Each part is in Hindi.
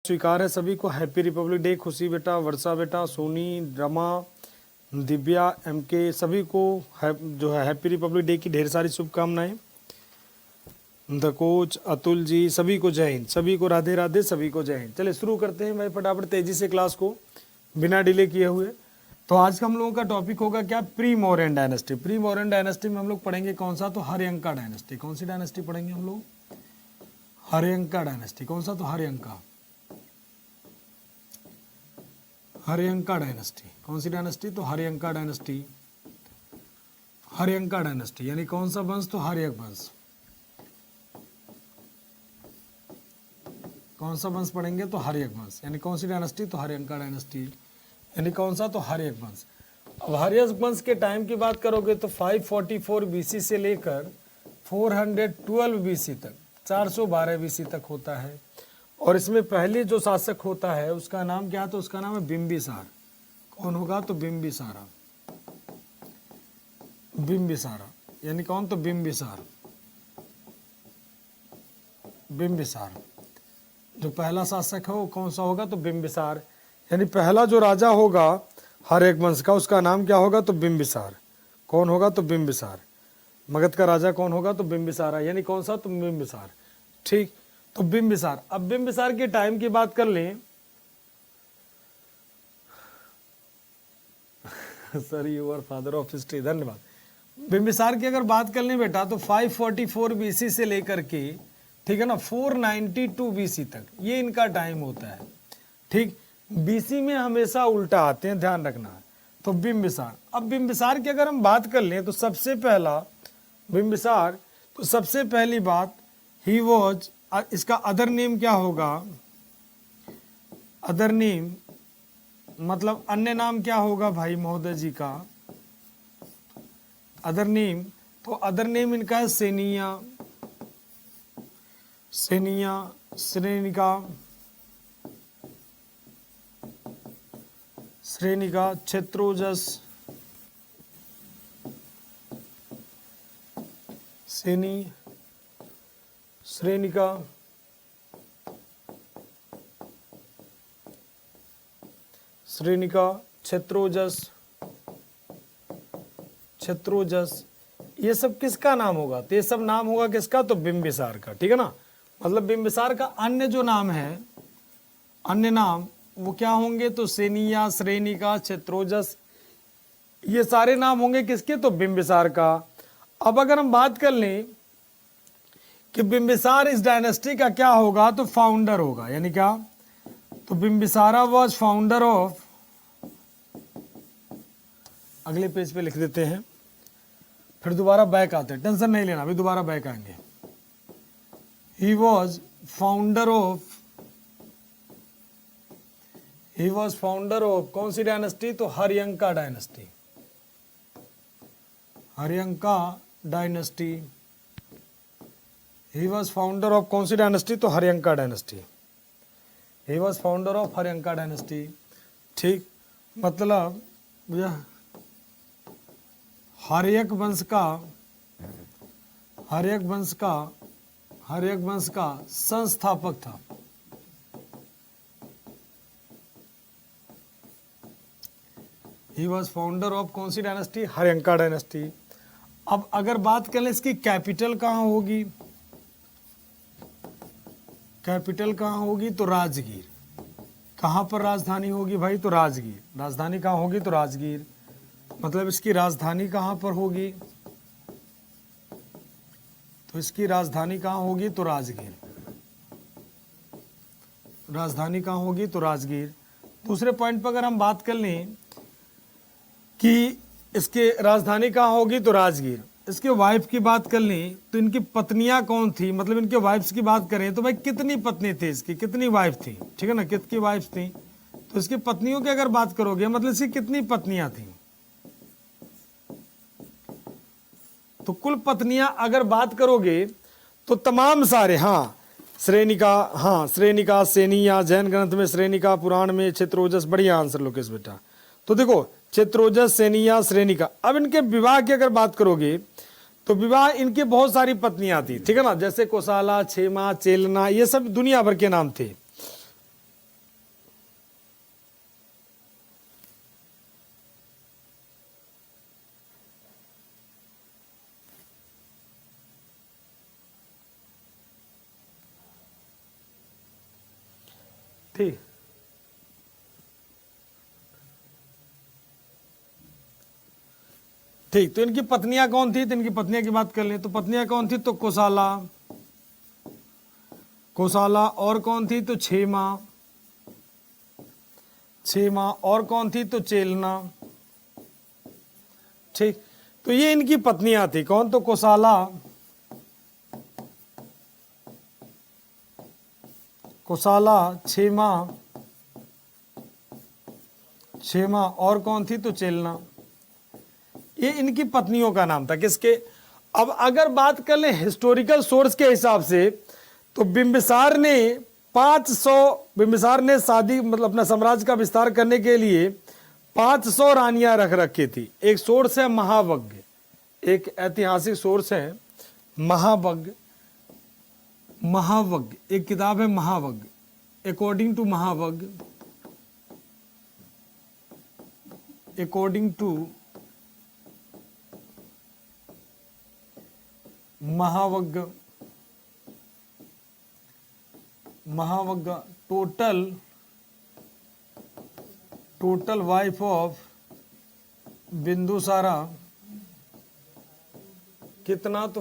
स्वीकार है सभी को। Happy Republic day. खुशी बेटा, वर्षा बेटा, सोनी, रमा, दिव्या, MK, सभी को जो है हैप्पी रिपब्लिक डे की ढेर सारी शुभकामनाएं। द कोच, अतुल जी, सभी को जय हिंद, सभी को राधे राधे, सभी को जय हिंद। चलिए शुरू करते हैं भाई फटाफट तेजी से क्लास को बिना डिले किए हुए। तो आज का हम लोगों का टॉपिक होगा क्या, pre Mauryan dynasty. Pre Mauryan dynasty में हम लोग पढ़ेंगे कौन सा, तो हर्यंका डायनेस्टी। कौन सी डायनेस्टी पढ़ेंगे हम लोग, हर्यंका डायनेस्टी। कौन सा, तो हर्यंका, हर्यंका डायनेस्टी। कौन सी डायनेस्टी, तो हर्यंका डायनेस्टी। हर्यंका डायनेस्टी यानी कौन सा वंश, तो हर्यक वंश। कौन सा वंश पढ़ेंगे, तो हर्यक वंश। यानी कौन सी डायनेस्टी, तो हर्यंका डायनेस्टी। यानी कौन सा, तो हर्यक वंश। अब हर्यक वंश के टाइम की बात करोगे तो 544 BC से लेकर 412 BC तक, 412 BC तक होता है। और इसमें पहले जो शासक होता है उसका नाम क्या, तो उसका नाम है बिंबिसार। कौन होगा, तो बिंबिसारा। बिंबिसारा यानी कौन, तो बिंबिसार। बिंबिसार जो पहला शासक है वो कौन सा होगा, तो बिंबिसार। यानी पहला जो राजा होगा हर्यक वंश का उसका नाम क्या होगा, तो बिंबिसार। कौन होगा, तो बिंबिसार। मगध का राजा कौन होगा, तो बिंबिसारा। यानी कौन सा, तो बिंबिसार। ठीक, तो बिंबिसार। अब बिंबिसार के टाइम की बात कर लें sir you are father of history, धन्यवाद। बिंबिसार की अगर बात कर लें बेटा तो 544 BC से लेकर के, ठीक है ना, 492 BC तक ये इनका टाइम होता है। ठीक, BC में हमेशा उल्टा आते हैं, ध्यान रखना है। तो बिंबिसार। अब बिंबिसार की अगर हम बात कर लें तो सबसे पहला बिंबिसार, तो सबसे पहली बात ही वॉज, इसका अदर नेम क्या होगा, अदर नेम मतलब अन्य नाम क्या होगा भाई महोदय जी का, अदर नेम, तो अदर नेम इनका है सेनिया, सेनिया, श्रेनिका, श्रेनिका, क्षेत्रोजस, सेनी, श्रेनिका, श्रेनिका, क्षेत्रोजस, क्षेत्रोजस, ये सब किसका नाम होगा, तो ये सब नाम होगा किसका, तो बिंबिसार का। ठीक है ना, मतलब बिंबिसार का अन्य जो नाम है, अन्य नाम वो क्या होंगे, तो सेनिया, श्रेनिका, क्षेत्रोजस, ये सारे नाम होंगे किसके, तो बिंबिसार का। अब अगर हम बात कर लें कि बिंबिसार इस डायनेस्टी का क्या होगा, तो फाउंडर होगा। यानी क्या, तो बिंबिसारा वॉज फाउंडर ऑफ, अगले पेज पे लिख देते हैं, फिर दोबारा बैक आते हैं, टेंशन नहीं लेना, अभी दोबारा बैक आएंगे। He was founder of, he was founder of कौन सी डायनेस्टी, तो Haryanka dynasty. Haryanka dynasty. He was founder of कौन सी डायनेस्टी, तो Haryanka dynasty. He was founder of Haryanka dynasty. ठीक, मतलब यह हर्यक वंश का, हर्यक वंश का, हर्यक वंश का संस्थापक था। ही वॉज फाउंडर ऑफ कौन सी डायनेस्टी, हर्यंका डायनेस्टी। अब अगर बात करें इसकी कैपिटल कहाँ होगी, कैपिटल कहाँ होगी, तो राजगीर। कहाँ पर राजधानी होगी भाई, तो राजगीर। राजधानी कहाँ होगी, तो राजगीर। मतलब इसकी राजधानी कहाँ पर होगी, तो इसकी राजधानी कहाँ होगी, तो राजगीर। राजधानी कहाँ होगी, तो राजगीर। दूसरे पॉइंट पर अगर हम बात कर लें कि इसके राजधानी कहाँ होगी, तो राजगीर। इसके वाइफ की बात कर लें तो इनकी पत्नियां कौन थी, मतलब इनके वाइफ्स की बात करें तो भाई कितनी पत्नी थी इसकी, कितनी वाइफ थी, ठीक है ना, कितनी वाइफ थी। तो इसकी पत्नियों की अगर बात करोगे मतलब इसकी कितनी पत्नियां थी, तो कुल पत्नियां अगर बात करोगे तो तमाम सारे, हाँ श्रेनिका, हाँ श्रेनिका, सेनिया, जैन ग्रंथ में श्रेनिका, पुराण में क्षेत्रोजस। बढ़िया आंसर लोकेश बेटा। तो देखो क्षेत्रोजस, सेनिया, श्रेनिका। अब इनके विवाह की अगर बात करोगे तो विवाह इनके बहुत सारी पत्नियां थी, ठीक है ना, जैसे कोसाला, क्षेमा, चेलना, ये सब दुनिया भर के नाम थे। ठीक, ठीक। तो इनकी पत्नियां कौन थी, तो इनकी पत्नियां की बात कर लें। तो पत्नियां कौन थी, तो कोसाला, कोसाला। और कौन थी, तो क्षेमा, क्षेमा। और कौन थी, तो चेलना। ठीक। तो ये इनकी पत्नियां थी। कौन, तो कोसाला, कोसाला, क्षेमा, क्षेमा। और कौन थी, तो चेलना। ये इनकी पत्नियों का नाम था। किसके? अब अगर बात कर ले हिस्टोरिकल सोर्स के हिसाब से, तो बिंबिसार ने 500, बिंबिसार ने शादी मतलब अपना साम्राज्य का विस्तार करने के लिए 500 रानियां रख रखी थी। एक सोर्स है महावग्ग, एक ऐतिहासिक सोर्स है महावग्ग, महावग्ग एक किताब है Mahavagga. According to Mahavagga, according to Mahavagga, Mahavagga total wife of Bindusara कितना, तो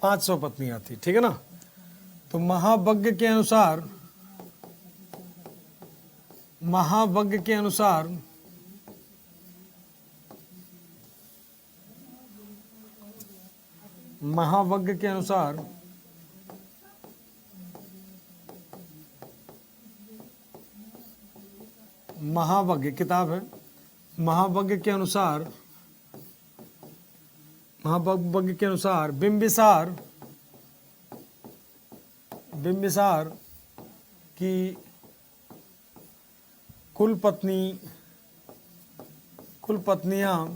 500 पत्नियां थी। ठीक है ना। तो महावग्ग के अनुसार, महावग्ग के अनुसार महावग्ग के अनुसार महावग्ग किताब है, महावग्ग के अनुसार, महावग्ग के अनुसार बिंबिसार, बिंबिसार की कुल पत्नियां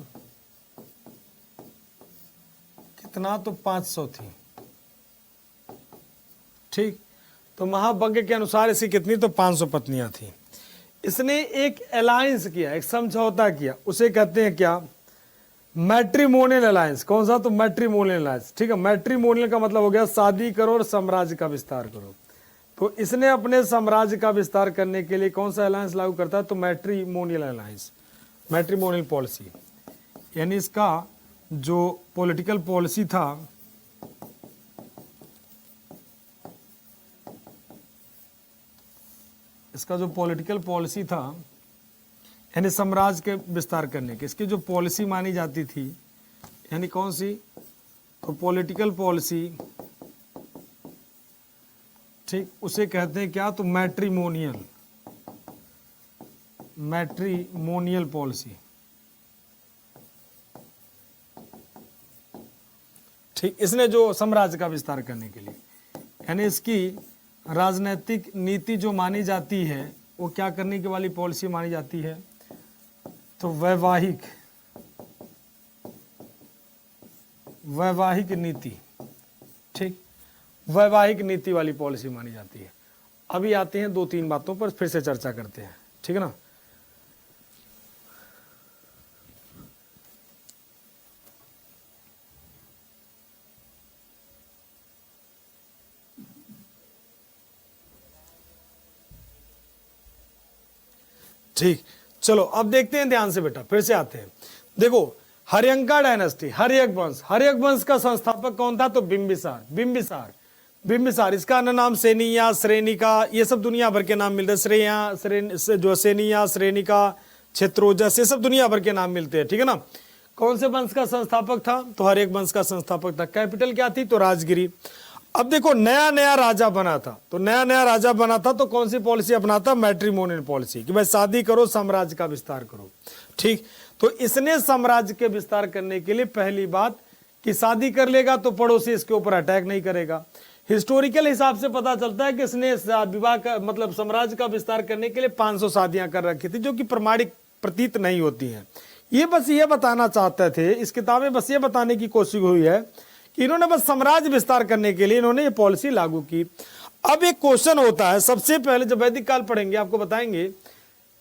कितना, तो 500 थी। ठीक। तो महावग्ग के अनुसार इसकी कितनी, तो 500 पत्नियां थी। इसने एक अलायंस किया, एक समझौता किया, उसे कहते हैं क्या, मैट्रिमोनियल अलायंस। कौन सा, तो मैट्रिमोनियल अलायंस। ठीक है। मैट्रिमोनियल का मतलब हो गया शादी करो और साम्राज्य का विस्तार करो। तो इसने अपने साम्राज्य का विस्तार करने के लिए कौन सा अलायंस लागू करता है, तो मैट्रिमोनियल अलायंस, मैट्रिमोनियल पॉलिसी। यानी इसका जो पॉलिटिकल पॉलिसी था, इसका जो पॉलिटिकल पॉलिसी था, यानी साम्राज्य के विस्तार करने की इसकी जो पॉलिसी मानी जाती थी, यानी कौन सी, तो पॉलिटिकल पॉलिसी। ठीक। उसे कहते हैं क्या, तो मैट्रिमोनियल, मैट्रिमोनियल पॉलिसी। ठीक। इसने जो साम्राज्य का विस्तार करने के लिए, यानी इसकी राजनीतिक नीति जो मानी जाती है, वो क्या करने की वाली पॉलिसी मानी जाती है, तो वैवाहिक नीति। ठीक। वैवाहिक नीति वाली पॉलिसी मानी जाती है। अभी आते हैं 2-3 बातों पर, फिर से चर्चा करते हैं। ठीक है ना। ठीक। चलो अब देखते हैं ध्यान से बेटा, फिर से आते हैं। देखो हर्यंका डायनेस्टी, हर्यक वंश, हर्यक वंश का संस्थापक कौन था, तो बिंबिसार, बिंबिसार, बिंबिसार। इसका अन्य नाम सेनिया, श्रेनिका, ये सब दुनिया भर के नाम मिलते हैं। जो सेनिया, श्रेनिका, क्षेत्रोजस, ये सब दुनिया भर के नाम मिलते हैं। ठीक है ना। कौन से वंश का संस्थापक था, तो हर्यक वंश का संस्थापक था। कैपिटल क्या थी, तो राजगिरी। अब देखो नया नया राजा बना था, तो नया नया राजा बना था तो कौन सी पॉलिसी अपनाता, मैट्रिमोनियल पॉलिसी, कि भाई शादी करो, साम्राज्य का विस्तार करो। ठीक। तो इसने साम्राज्य के विस्तार करने के लिए पहली बात कि शादी कर लेगा तो पड़ोसी इसके ऊपर अटैक नहीं करेगा। हिस्टोरिकल हिसाब से पता चलता है कि इसने विवाह का मतलब साम्राज्य का विस्तार करने के लिए 500 शादियां कर रखी थी, जो कि प्रमाणिक प्रतीत नहीं होती हैं। ये बस ये बताना चाहते थे, इस किताब में बस ये बताने की कोशिश हुई है कि इन्होंने बस साम्राज्य विस्तार करने के लिए इन्होंने ये पॉलिसी लागू की। अब एक क्वेश्चन होता है, सबसे पहले जब वैदिक काल पढ़ेंगे आपको बताएंगे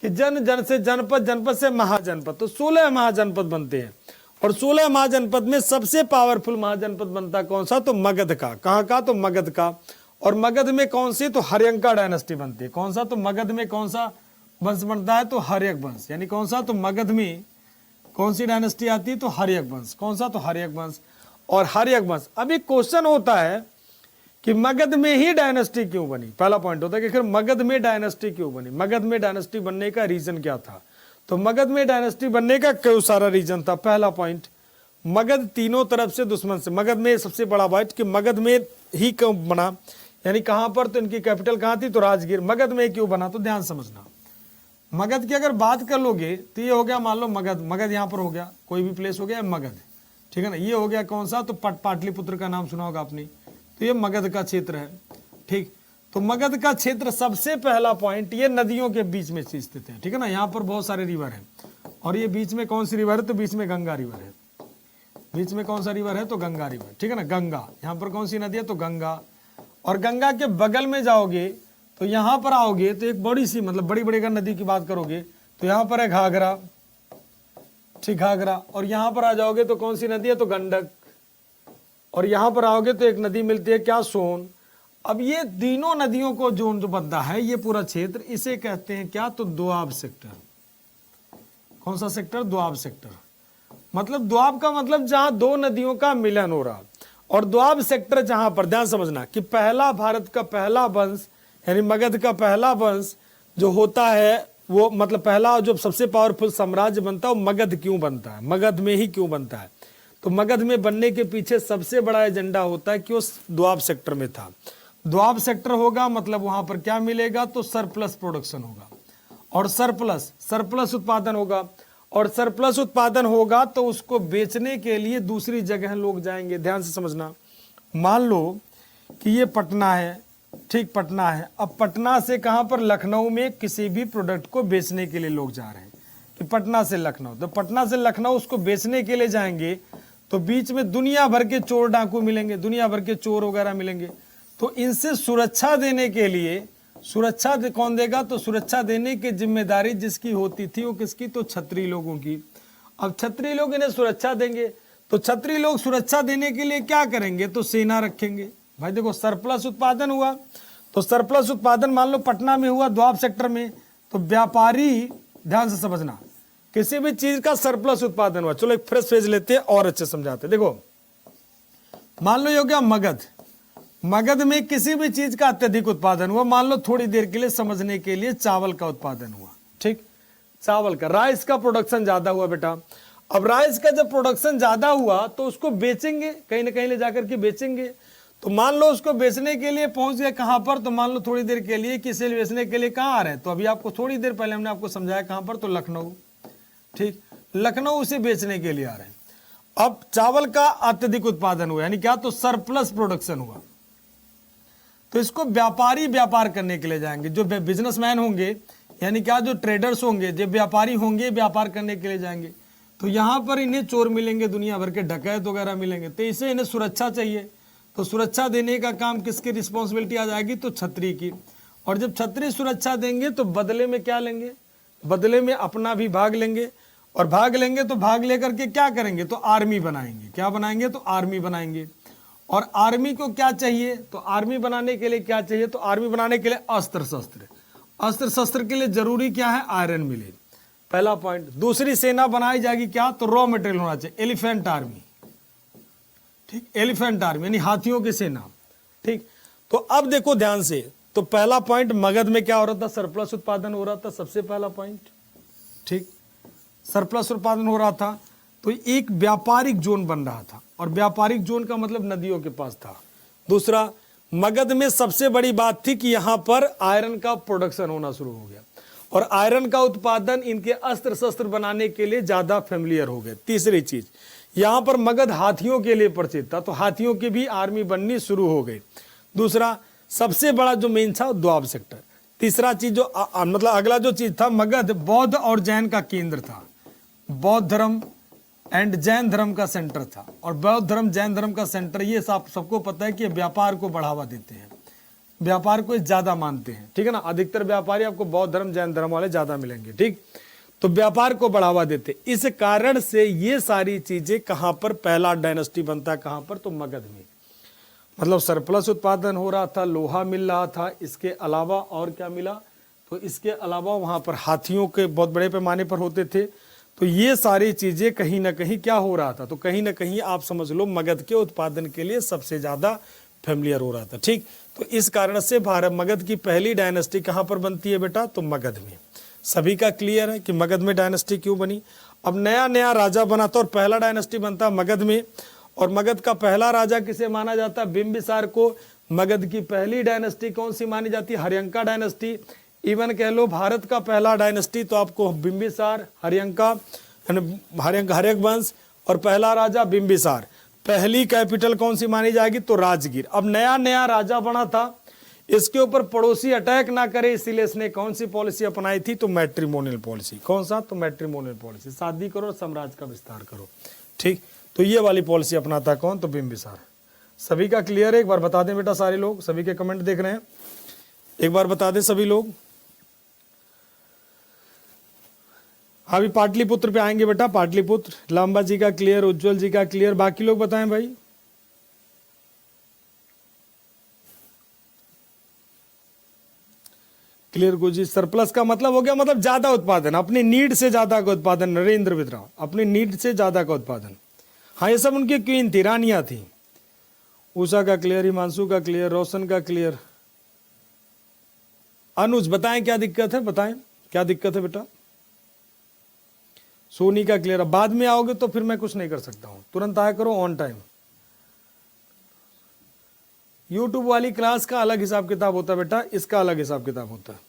कि जन से जनपद, जनपद से महाजनपद, तो 16 महाजनपद बनते हैं। और 16 महाजनपद में सबसे पावरफुल महाजनपद बनता कौन सा, तो मगध का। कहाँ का, तो मगध का। और मगध में कौन सी, तो हर्यंका डायनेस्टी बनती है। कौन सा, तो मगध में कौन सा वंश बनता है, तो हर्यक वंश। यानी कौन सा, तो मगध में कौन सी डायनेस्टी आती है, तो हर्यक वंश। कौन सा, तो हर्यक वंश और हर्यक वंश। अब एक क्वेश्चन होता है कि मगध में ही डायनेस्टी क्यों बनी। पहला पॉइंट होता है कि फिर मगध में डायनेस्टी क्यों बनी, मगध में डायनेस्टी बनने का रीजन क्या था। तो मगध में डायनेस्टी बनने का क्यों सारा रीजन था। पहला पॉइंट, मगध तीनों तरफ से दुश्मन से, मगध में सबसे बड़ा पॉइंट कि मगध में ही क्यों बना, यानी कहां पर, तो इनकी कैपिटल कहां थी, तो राजगीर। मगध में क्यों बना, तो ध्यान समझना। मगध की अगर बात कर लोगे तो ये हो गया, मान लो मगध, मगध यहाँ पर हो गया, कोई भी प्लेस हो गया मगध, ठीक है ना। ये हो गया कौन सा, तो पाटलिपुत्र का नाम सुना होगा आपने, तो ये मगध का क्षेत्र है, ठीक। तो मगध का क्षेत्र, सबसे पहला पॉइंट, ये नदियों के बीच में स्थित है, ठीक है ना। यहाँ पर बहुत सारे रिवर है और ये बीच में कौन सी रिवर है, तो बीच में गंगा रिवर है। बीच में कौन सा रिवर है, तो गंगा रिवर, ठीक है ना। गंगा, यहाँ पर कौन सी नदी है, तो गंगा। और गंगा के बगल में जाओगे तो यहाँ पर आओगे तो एक बड़ी सी, मतलब बड़ी बड़ी अगर नदी की बात करोगे तो यहाँ पर है घाघरा, ठीक, घाघरा। और यहाँ पर आ जाओगे तो कौन सी नदी है, तो गंडक। और यहाँ पर आओगे तो एक नदी मिलती है क्या, सोन। अब ये तीनों नदियों को जो बनता है ये पूरा क्षेत्र, इसे कहते हैं क्या, तो दोआब सेक्टर। कौन सा सेक्टर, दोआब सेक्टर। मतलब दोआब का मतलब जहां दो नदियों का मिलन हो रहा, और दोआब सेक्टर जहां पर, ध्यान समझना कि पहला भारत का पहला वंश, यानी मगध का पहला वंश जो होता है वो, मतलब पहला जो सबसे पावरफुल साम्राज्य बनता है वो मगध क्यों बनता है, मगध में ही क्यों बनता है। तो मगध में बनने के पीछे सबसे बड़ा एजेंडा होता है कि वो दोआब सेक्टर में था। दोआब सेक्टर होगा मतलब वहां पर क्या मिलेगा, तो सरप्लस प्रोडक्शन होगा, और सरप्लस उत्पादन होगा। और सरप्लस उत्पादन होगा तो उसको बेचने के लिए दूसरी जगह लोग जाएंगे। ध्यान से समझना, मान लो कि ये पटना है, ठीक, पटना है। अब पटना से कहां पर, लखनऊ में किसी भी प्रोडक्ट को बेचने के लिए लोग जा रहे हैं कि पटना से लखनऊ, तो पटना से लखनऊ उसको बेचने के लिए जाएंगे तो बीच में दुनिया भर के चोर डाकू मिलेंगे, दुनिया भर के चोर वगैरह मिलेंगे। तो इनसे सुरक्षा देने के लिए, सुरक्षा कौन देगा, तो सुरक्षा देने की जिम्मेदारी जिसकी होती थी वो किसकी, तो क्षत्रिय लोगों की। अब क्षत्रिय लोग इन्हें सुरक्षा देंगे, तो क्षत्रिय लोग सुरक्षा देने के लिए क्या करेंगे, तो सेना रखेंगे। भाई देखो, सरप्लस उत्पादन हुआ, तो सरप्लस उत्पादन मान लो पटना में हुआ, दोआब सेक्टर में, तो व्यापारी, ध्यान से समझना, किसी भी चीज का सरप्लस उत्पादन हुआ। चलो एक फ्रेश पेज लेते हैं और अच्छे समझाते हैं। देखो मान लो ये हो गया मगध, मगध में किसी भी चीज का अत्यधिक उत्पादन हुआ। मान लो थोड़ी देर के लिए समझने के लिए चावल का उत्पादन हुआ, ठीक, चावल का, राइस का प्रोडक्शन ज्यादा हुआ बेटा। अब राइस का जब प्रोडक्शन ज्यादा हुआ तो उसको बेचेंगे, कहीं ना कहीं ले जाकर के बेचेंगे। तो मान लो उसको बेचने के लिए पहुंच गए कहां पर, तो मान लो थोड़ी देर के लिए किसी बेचने के लिए कहां आ रहे हैं, तो अभी आपको थोड़ी देर पहले हमने आपको समझाया कहां पर, तो लखनऊ, ठीक, लखनऊ उसे बेचने के लिए आ रहे हैं। अब चावल का अत्यधिक उत्पादन हुआ, यानी क्या, तो सरप्लस प्रोडक्शन हुआ। तो इसको व्यापारी व्यापार करने के लिए जाएंगे, जो बिजनेसमैन होंगे, यानी क्या, जो ट्रेडर्स होंगे, जो व्यापारी होंगे, व्यापार करने के लिए जाएंगे। तो यहां पर इन्हें चोर मिलेंगे, दुनिया भर के डकैत वगैरह मिलेंगे, तो इसे इन्हें सुरक्षा चाहिए। तो सुरक्षा देने का काम किसकी रिस्पॉन्सिबिलिटी आ जाएगी, तो क्षत्रिय की। और जब क्षत्रिय सुरक्षा देंगे तो बदले में क्या लेंगे, बदले में अपना भी भाग लेंगे, और भाग लेंगे तो भाग लेकर के क्या करेंगे, तो आर्मी बनाएंगे। क्या बनाएंगे, तो आर्मी बनाएंगे। और आर्मी को क्या चाहिए, तो आर्मी बनाने के लिए क्या चाहिए, तो आर्मी बनाने के लिए अस्त्र शस्त्र। अस्त्र शस्त्र के लिए जरूरी क्या है, आयरन मिले, पहला पॉइंट। दूसरी सेना बनाई जाएगी क्या, तो रॉ मटेरियल होना चाहिए, एलिफेंट आर्मी, ठीक, एलिफेंट आर्मी यानी हाथियों की सेना, ठीक। तो अब देखो ध्यान से, तो पहला पॉइंट, मगध में क्या हो रहा था, सरप्लस उत्पादन हो रहा था, सबसे पहला पॉइंट, ठीक, सरप्लस उत्पादन हो रहा था। तो एक व्यापारिक जोन बन रहा था, और व्यापारिक जोन का मतलब नदियों के पास था। दूसरा, मगध में सबसे बड़ी बात थी कि यहां पर आयरन का प्रोडक्शन होना शुरू हो गया, और आयरन का उत्पादन इनके अस्त्र शस्त्र बनाने के लिए ज्यादा फेमिलियर हो गए। तीसरी चीज, यहां पर मगध हाथियों के लिए परिचित था, तो हाथियों की भी आर्मी बननी शुरू हो गई। दूसरा, सबसे बड़ा जो मेन था दोआब सेक्टर। तीसरा चीज जो मतलब अगला जो चीज था, मगध बौद्ध और जैन का केंद्र था, बौद्ध धर्म एंड जैन धर्म का सेंटर था। और बौद्ध धर्म जैन धर्म का सेंटर, ये सबको पता है कि व्यापार को बढ़ावा देते हैं, व्यापार को ज्यादा मानते हैं, ठीक है ना। अधिकतर व्यापारी आपको बौद्ध धर्म जैन धर्म वाले ज्यादा मिलेंगे, ठीक। तो व्यापार को बढ़ावा देते, इस कारण से ये सारी चीजें कहां पर पहला डायनेस्टी बनता है, कहां पर, तो मगध में। मतलब सरप्लस उत्पादन हो रहा था, लोहा मिल रहा था, इसके अलावा और क्या मिला, तो इसके अलावा वहाँ पर हाथियों के बहुत बड़े पैमाने पर होते थे। तो ये सारी चीज़ें कहीं ना कहीं क्या हो रहा था, तो कहीं ना कहीं आप समझ लो मगध के उत्पादन के लिए सबसे ज़्यादा फेमिलियर हो रहा था। ठीक, तो इस कारण से भारत मगध की पहली डायनेस्टी कहाँ पर बनती है बेटा, तो मगध में। सभी का क्लियर है कि मगध में डायनेस्टी क्यों बनी। अब नया नया राजा बना था और पहला डायनेस्टी बनता मगध में, और मगध का पहला राजा किसे माना जाता है, बिंबिसार को। मगध की पहली डायनेस्टी कौन सी मानी जाती है, हर्यंका डायनेस्टी। इवन कह लो भारत का पहला डायनेस्टी तो आपको बिंबिसार, हर्यंका, हर्यक वंश और पहला राजा बिंबिसार। पहली कैपिटल कौन सी मानी जाएगी, तो राजगीर। अब नया नया राजा बना था, इसके ऊपर पड़ोसी अटैक ना करे, इसीलिए इसने कौन सी पॉलिसी अपनाई थी, तो मैट्रिमोनियल पॉलिसी। कौन सा, तो मैट्रिमोनियल पॉलिसी, शादी करो साम्राज्य का विस्तार करो। ठीक, तो ये वाली पॉलिसी अपनाता कौन, तो बिंबिसार। सभी का क्लियर है, एक बार बता दें बेटा सारे लोग, सभी के कमेंट देख रहे हैं, एक बार बता दें सभी लोग। अभी पाटलिपुत्र पे आएंगे बेटा, पाटलिपुत्र, लांबा जी का क्लियर, उज्जवल जी का क्लियर, बाकी लोग बताएं भाई। क्लियर गुरुजी, सरप्लस का मतलब हो गया, मतलब ज्यादा उत्पादन, अपनी नीड से ज्यादा का उत्पादन। नरेंद्र विद्रा, अपनी नीड से ज्यादा का उत्पादन। हाँ, ये सब उनकी क्वीन थी, रानियां थी। उषा का क्लियर, हिमांशु का क्लियर, रोशन का क्लियर। अनुज बताएं क्या दिक्कत है, बताएं क्या दिक्कत है बेटा। सोनी का क्लियर। अब बाद में आओगे तो फिर मैं कुछ नहीं कर सकता हूं, तुरंत आया करो ऑन टाइम। यूट्यूब वाली क्लास का अलग हिसाब किताब होता है बेटा, इसका अलग हिसाब किताब होता है।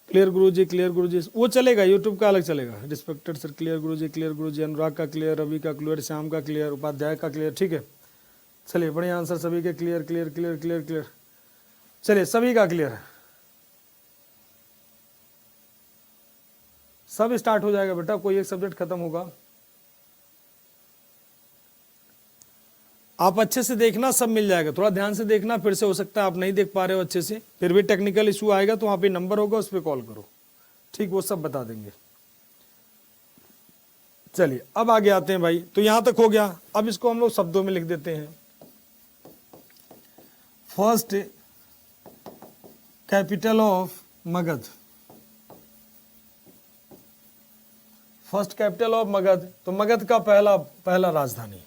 क्लियर गुरुजी, क्लियर गुरुजी, वो चलेगा, यूट्यूब का अलग चलेगा। रिस्पेक्टेड सर, क्लियर गुरुजी, क्लियर गुरुजी। अनुराग का क्लियर, रवि का क्लियर, श्याम का क्लियर, उपाध्याय का क्लियर। ठीक है, चलिए बढ़िया आंसर सभी के clear clear clear clear clear. चलिए सभी का क्लियर है, सब स्टार्ट हो जाएगा बेटा, कोई एक सब्जेक्ट खत्म होगा। आप अच्छे से देखना, सब मिल जाएगा, थोड़ा ध्यान से देखना, फिर से हो सकता है आप नहीं देख पा रहे हो अच्छे से, फिर भी टेक्निकल इशू आएगा तो वहां पे नंबर होगा, उस पर कॉल करो। ठीक, वो सब बता देंगे। चलिए अब आगे आते हैं भाई, तो यहां तक हो गया। अब इसको हम लोग शब्दों में लिख देते हैं। First capital of Magadh, first capital of Magadh, तो मगध का पहला राजधानी,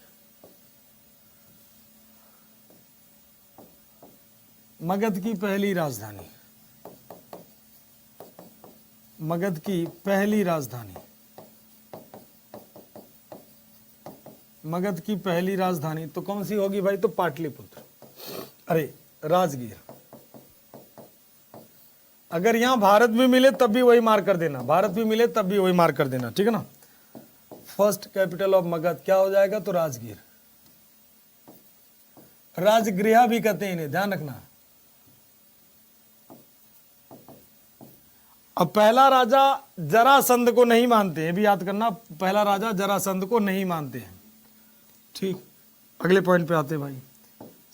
मगध की पहली राजधानी, मगध की पहली राजधानी, मगध की पहली राजधानी तो कौन सी होगी भाई, तो पाटलिपुत्र, अरे राजगीर। अगर यहां भारत भी मिले तब भी वही मार कर देना, भारत भी मिले तब भी वही मार कर देना, ठीक है ना। फर्स्ट कैपिटल ऑफ मगध क्या हो जाएगा, तो राजगीर। राजगृह भी कहते हैं इन्हें, ध्यान रखना। अब पहला राजा जरासंध को नहीं मानते हैं, भी याद करना, पहला राजा जरासंध को नहीं मानते हैं। ठीक, अगले पॉइंट पे आते हैं भाई।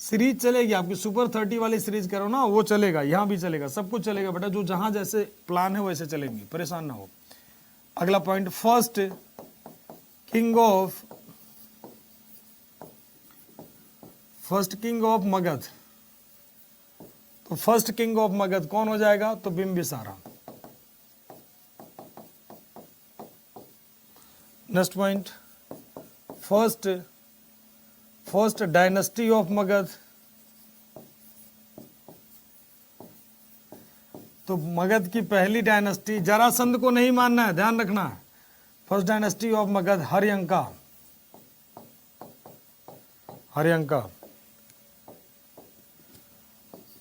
सीरीज चलेगी आपकी, सुपर 30 वाली सीरीज करो ना, वो चलेगा, यहां भी चलेगा, सब कुछ चलेगा बेटा, जो जहां जैसे प्लान है वैसे चलेंगे, परेशान ना हो। अगला point, first king of Magadh, तो फर्स्ट किंग ऑफ मगध कौन हो जाएगा, तो Bimbisara. Next point, first dynasty of Magadh, तो मगध की पहली डायनेस्टी, जरासंध को नहीं मानना है, ध्यान रखना है। फर्स्ट डायनेस्टी ऑफ मगध, हर्यंका, हर्यंका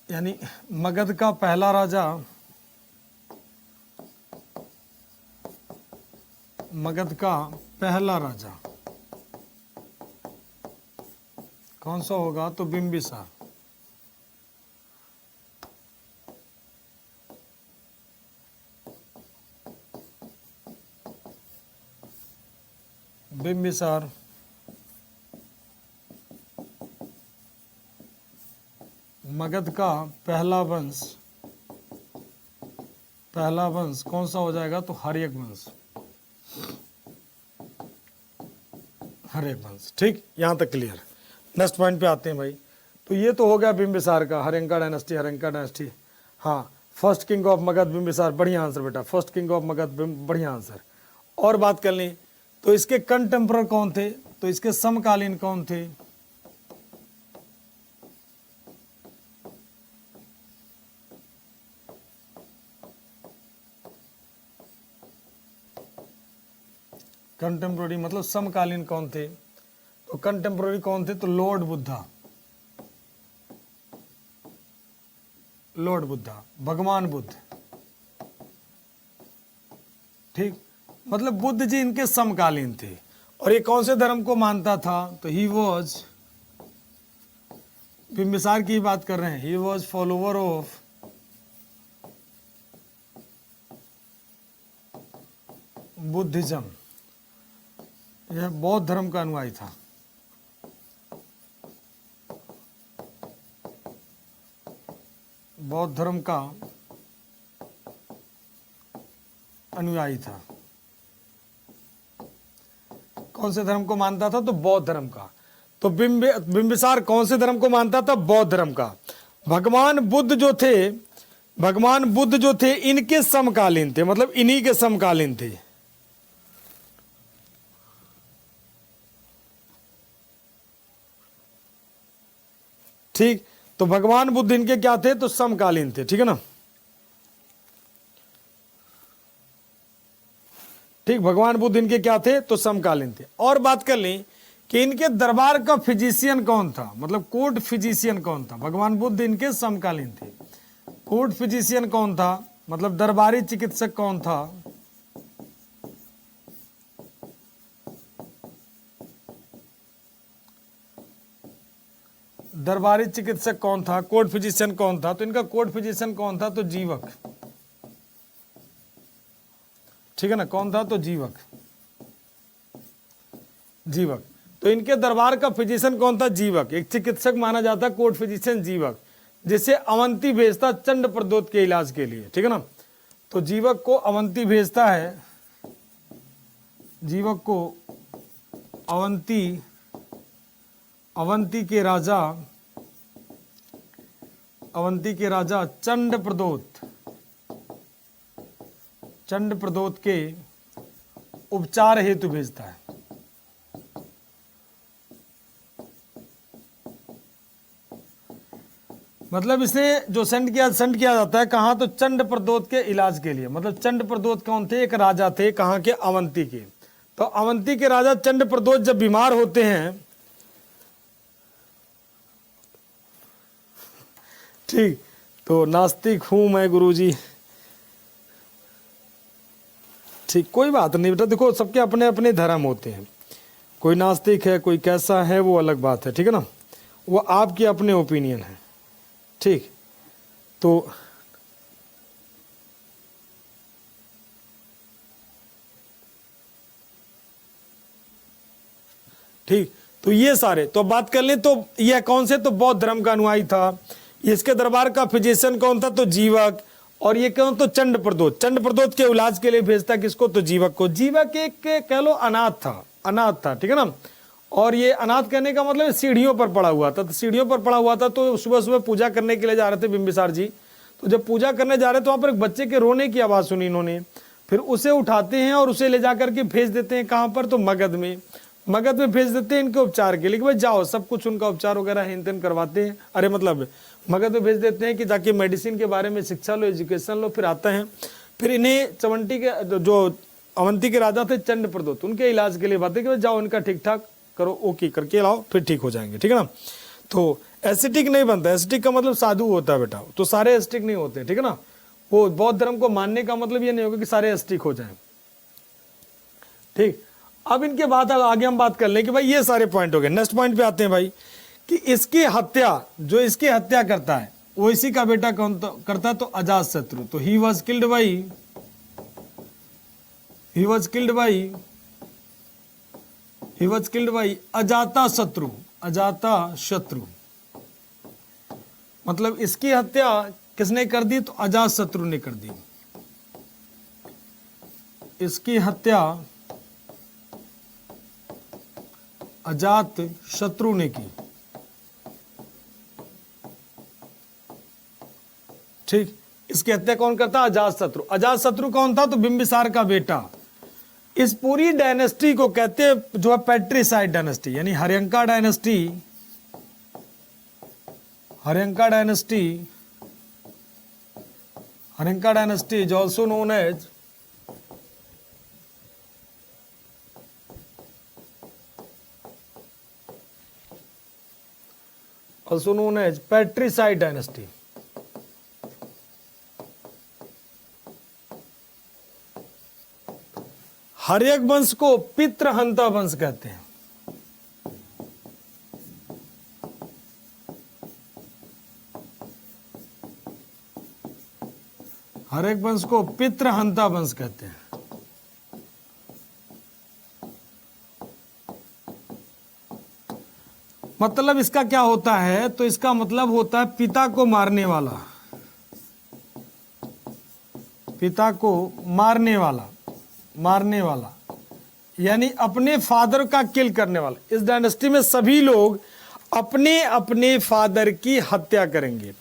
यानी मगध का पहला राजा, मगध का पहला राजा कौन सा होगा, तो बिंबिसार। बिंबिसार मगध का पहला वंश कौन सा हो जाएगा, तो हर्यक वंश, हर्यक वंश। ठीक, यहां तक क्लियर। नेक्स्ट पॉइंट पे आते हैं भाई। तो ये तो हो गया बिंबिसार का, हरिंका डायनेस्टी। हाँ, first king of Magadh Bimbisara, बढ़िया आंसर बेटा, फर्स्ट किंग ऑफ मगध, बढ़िया आंसर। और बात कर लें तो इसके कंटेम्परर कौन थे, तो इसके समकालीन कौन थे? कंटेम्पररी मतलब समकालीन कौन थे? तो कंटेम्पररी कौन थे? तो लॉर्ड बुद्धा, भगवान बुद्ध। ठीक, मतलब बुद्ध जी इनके समकालीन थे। और ये कौन से धर्म को मानता था? तो ही वॉज, बिंबिसार की बात कर रहे हैं, he was follower of Buddhism, यह बौद्ध धर्म का अनुयायी था। बौद्ध धर्म का अनुयायी था। कौन से धर्म को मानता था? तो बौद्ध धर्म का। तो बिंबिसार कौन से धर्म को मानता था? बौद्ध धर्म का। भगवान बुद्ध जो थे इनके समकालीन थे, मतलब इन्हीं के समकालीन थे। ठीक, तो भगवान बुद्ध इनके क्या थे? तो समकालीन थे, ठीक है ना। ठीक, भगवान बुद्ध इनके क्या थे? तो समकालीन थे। और बात कर लें कि इनके दरबार का फिजिशियन कौन था, मतलब कोर्ट फिजिशियन कौन था? भगवान बुद्ध इनके समकालीन थे। कोर्ट फिजिशियन कौन था, मतलब दरबारी चिकित्सक कौन था? दरबारी चिकित्सक कौन था? कोर्ट फिजिशियन कौन था? तो इनका कोर्ट फिजिशियन कौन था? तो जीवक, ठीक है ना। कौन था? तो जीवक। तो इनके दरबार का फिजिशियन कौन था? जीवक। एक चिकित्सक माना जाता कोर्ट फिजिशियन जीवक, जिसे अवंती भेजता चंड प्रदोत के इलाज के लिए, ठीक है ना। तो जीवक को अवंती भेजता है, जीवक को अवंती के राजा चंड प्रदोत के उपचार हेतु भेजता है। मतलब इसे जो सेंड किया जाता है कहाँ? तो चंड प्रदोत के इलाज के लिए। मतलब चंड प्रदोत कौन थे? एक राजा थे, कहाँ के? अवंती के। तो अवंती के राजा चंड प्रदोत जब बीमार होते हैं, ठीक, तो नास्तिक हूं मैं गुरुजी। ठीक, कोई बात नहीं बेटा, देखो सबके अपने अपने धर्म होते हैं, कोई नास्तिक है, कोई कैसा है, वो अलग बात है, ठीक है ना। वो आपके अपने ओपिनियन है। ठीक, तो ठीक, तो ये सारे तो बात कर लें, तो यह कौन से? तो बौद्ध धर्म का अनुयायी था। इसके दरबार का फिजिशियन कौन था? तो जीवक। और ये कौन? तो चंड प्रदोत के इलाज के लिए भेजता किसको? तो जीवक को। जीवक एक कह लो अनाथ था, ठीक है ना। और ये अनाथ कहने का मतलब सीढ़ियों पर पड़ा हुआ था। तो सीढ़ियों पर पड़ा हुआ था, तो सुबह सुबह पूजा करने के लिए जा रहे थे बिंबिसार जी। तो जब पूजा करने जा रहे तो वहां पर एक बच्चे के रोने की आवाज सुनी इन्होंने। फिर उसे उठाते हैं और उसे ले जाकर के भेज देते हैं कहाँ पर? तो मगध में भेज देते हैं इनके उपचार के लिए, कि भाई जाओ, सब कुछ उनका उपचार वगैरह हेन तेन करवाते हैं। अरे मतलब मगध में भेज देते हैं कि जाके मेडिसिन के बारे में शिक्षा लो, एजुकेशन लो। फिर आते हैं, फिर इन्हें चवंटी के जो अवंती के राजा थे चंड प्रदोत, उनके इलाज के लिए बातें कि जाओ इनका ठीक ठाक करो, ओके करके लाओ, फिर ठीक हो जाएंगे, ठीक है ना। तो एसिटिक नहीं बनता, एसिटिक का मतलब साधु होता है बेटा, तो सारे एसिटिक नहीं होते, ठीक है ना। वो बौद्ध धर्म को मानने का मतलब ये नहीं होगा कि सारे एसिटिक हो जाएं। ठीक, अब इनके बाद आगे हम बात कर लें कि भाई ये सारे पॉइंट हो गए। नेक्स्ट पॉइंट पे आते हैं भाई, कि इसकी हत्या, जो इसकी हत्या करता है वो इसी का बेटा कौन करता है? तो अजात शत्रु। तो ही वॉज किल्ड बाई अजाता शत्रु। मतलब इसकी हत्या किसने कर दी? तो अजात शत्रु ने कर दी। इसकी हत्या अजात शत्रु ने की। ठीक, इसकी हत्या कौन करता? अजातशत्रु। अजातशत्रु कौन था? तो बिंबिसार का बेटा। इस पूरी डायनेस्टी को कहते हैं जो है पैट्रिसाइड डायनेस्टी, यानी Haryanka dynasty. Haryanka dynasty, Haryanka dynasty is also known as patricide dynasty. Haryak वंश को पितृहंता वंश कहते हैं। हर्यक वंश को पितृहंता वंश कहते हैं। मतलब इसका क्या होता है? तो इसका मतलब होता है पिता को मारने वाला, पिता को मारने वाला, मारने वाला यानी अपने फादर का किल करने वाला। इस डायनेस्टी में सभी लोग अपने अपने फादर की हत्या करेंगे,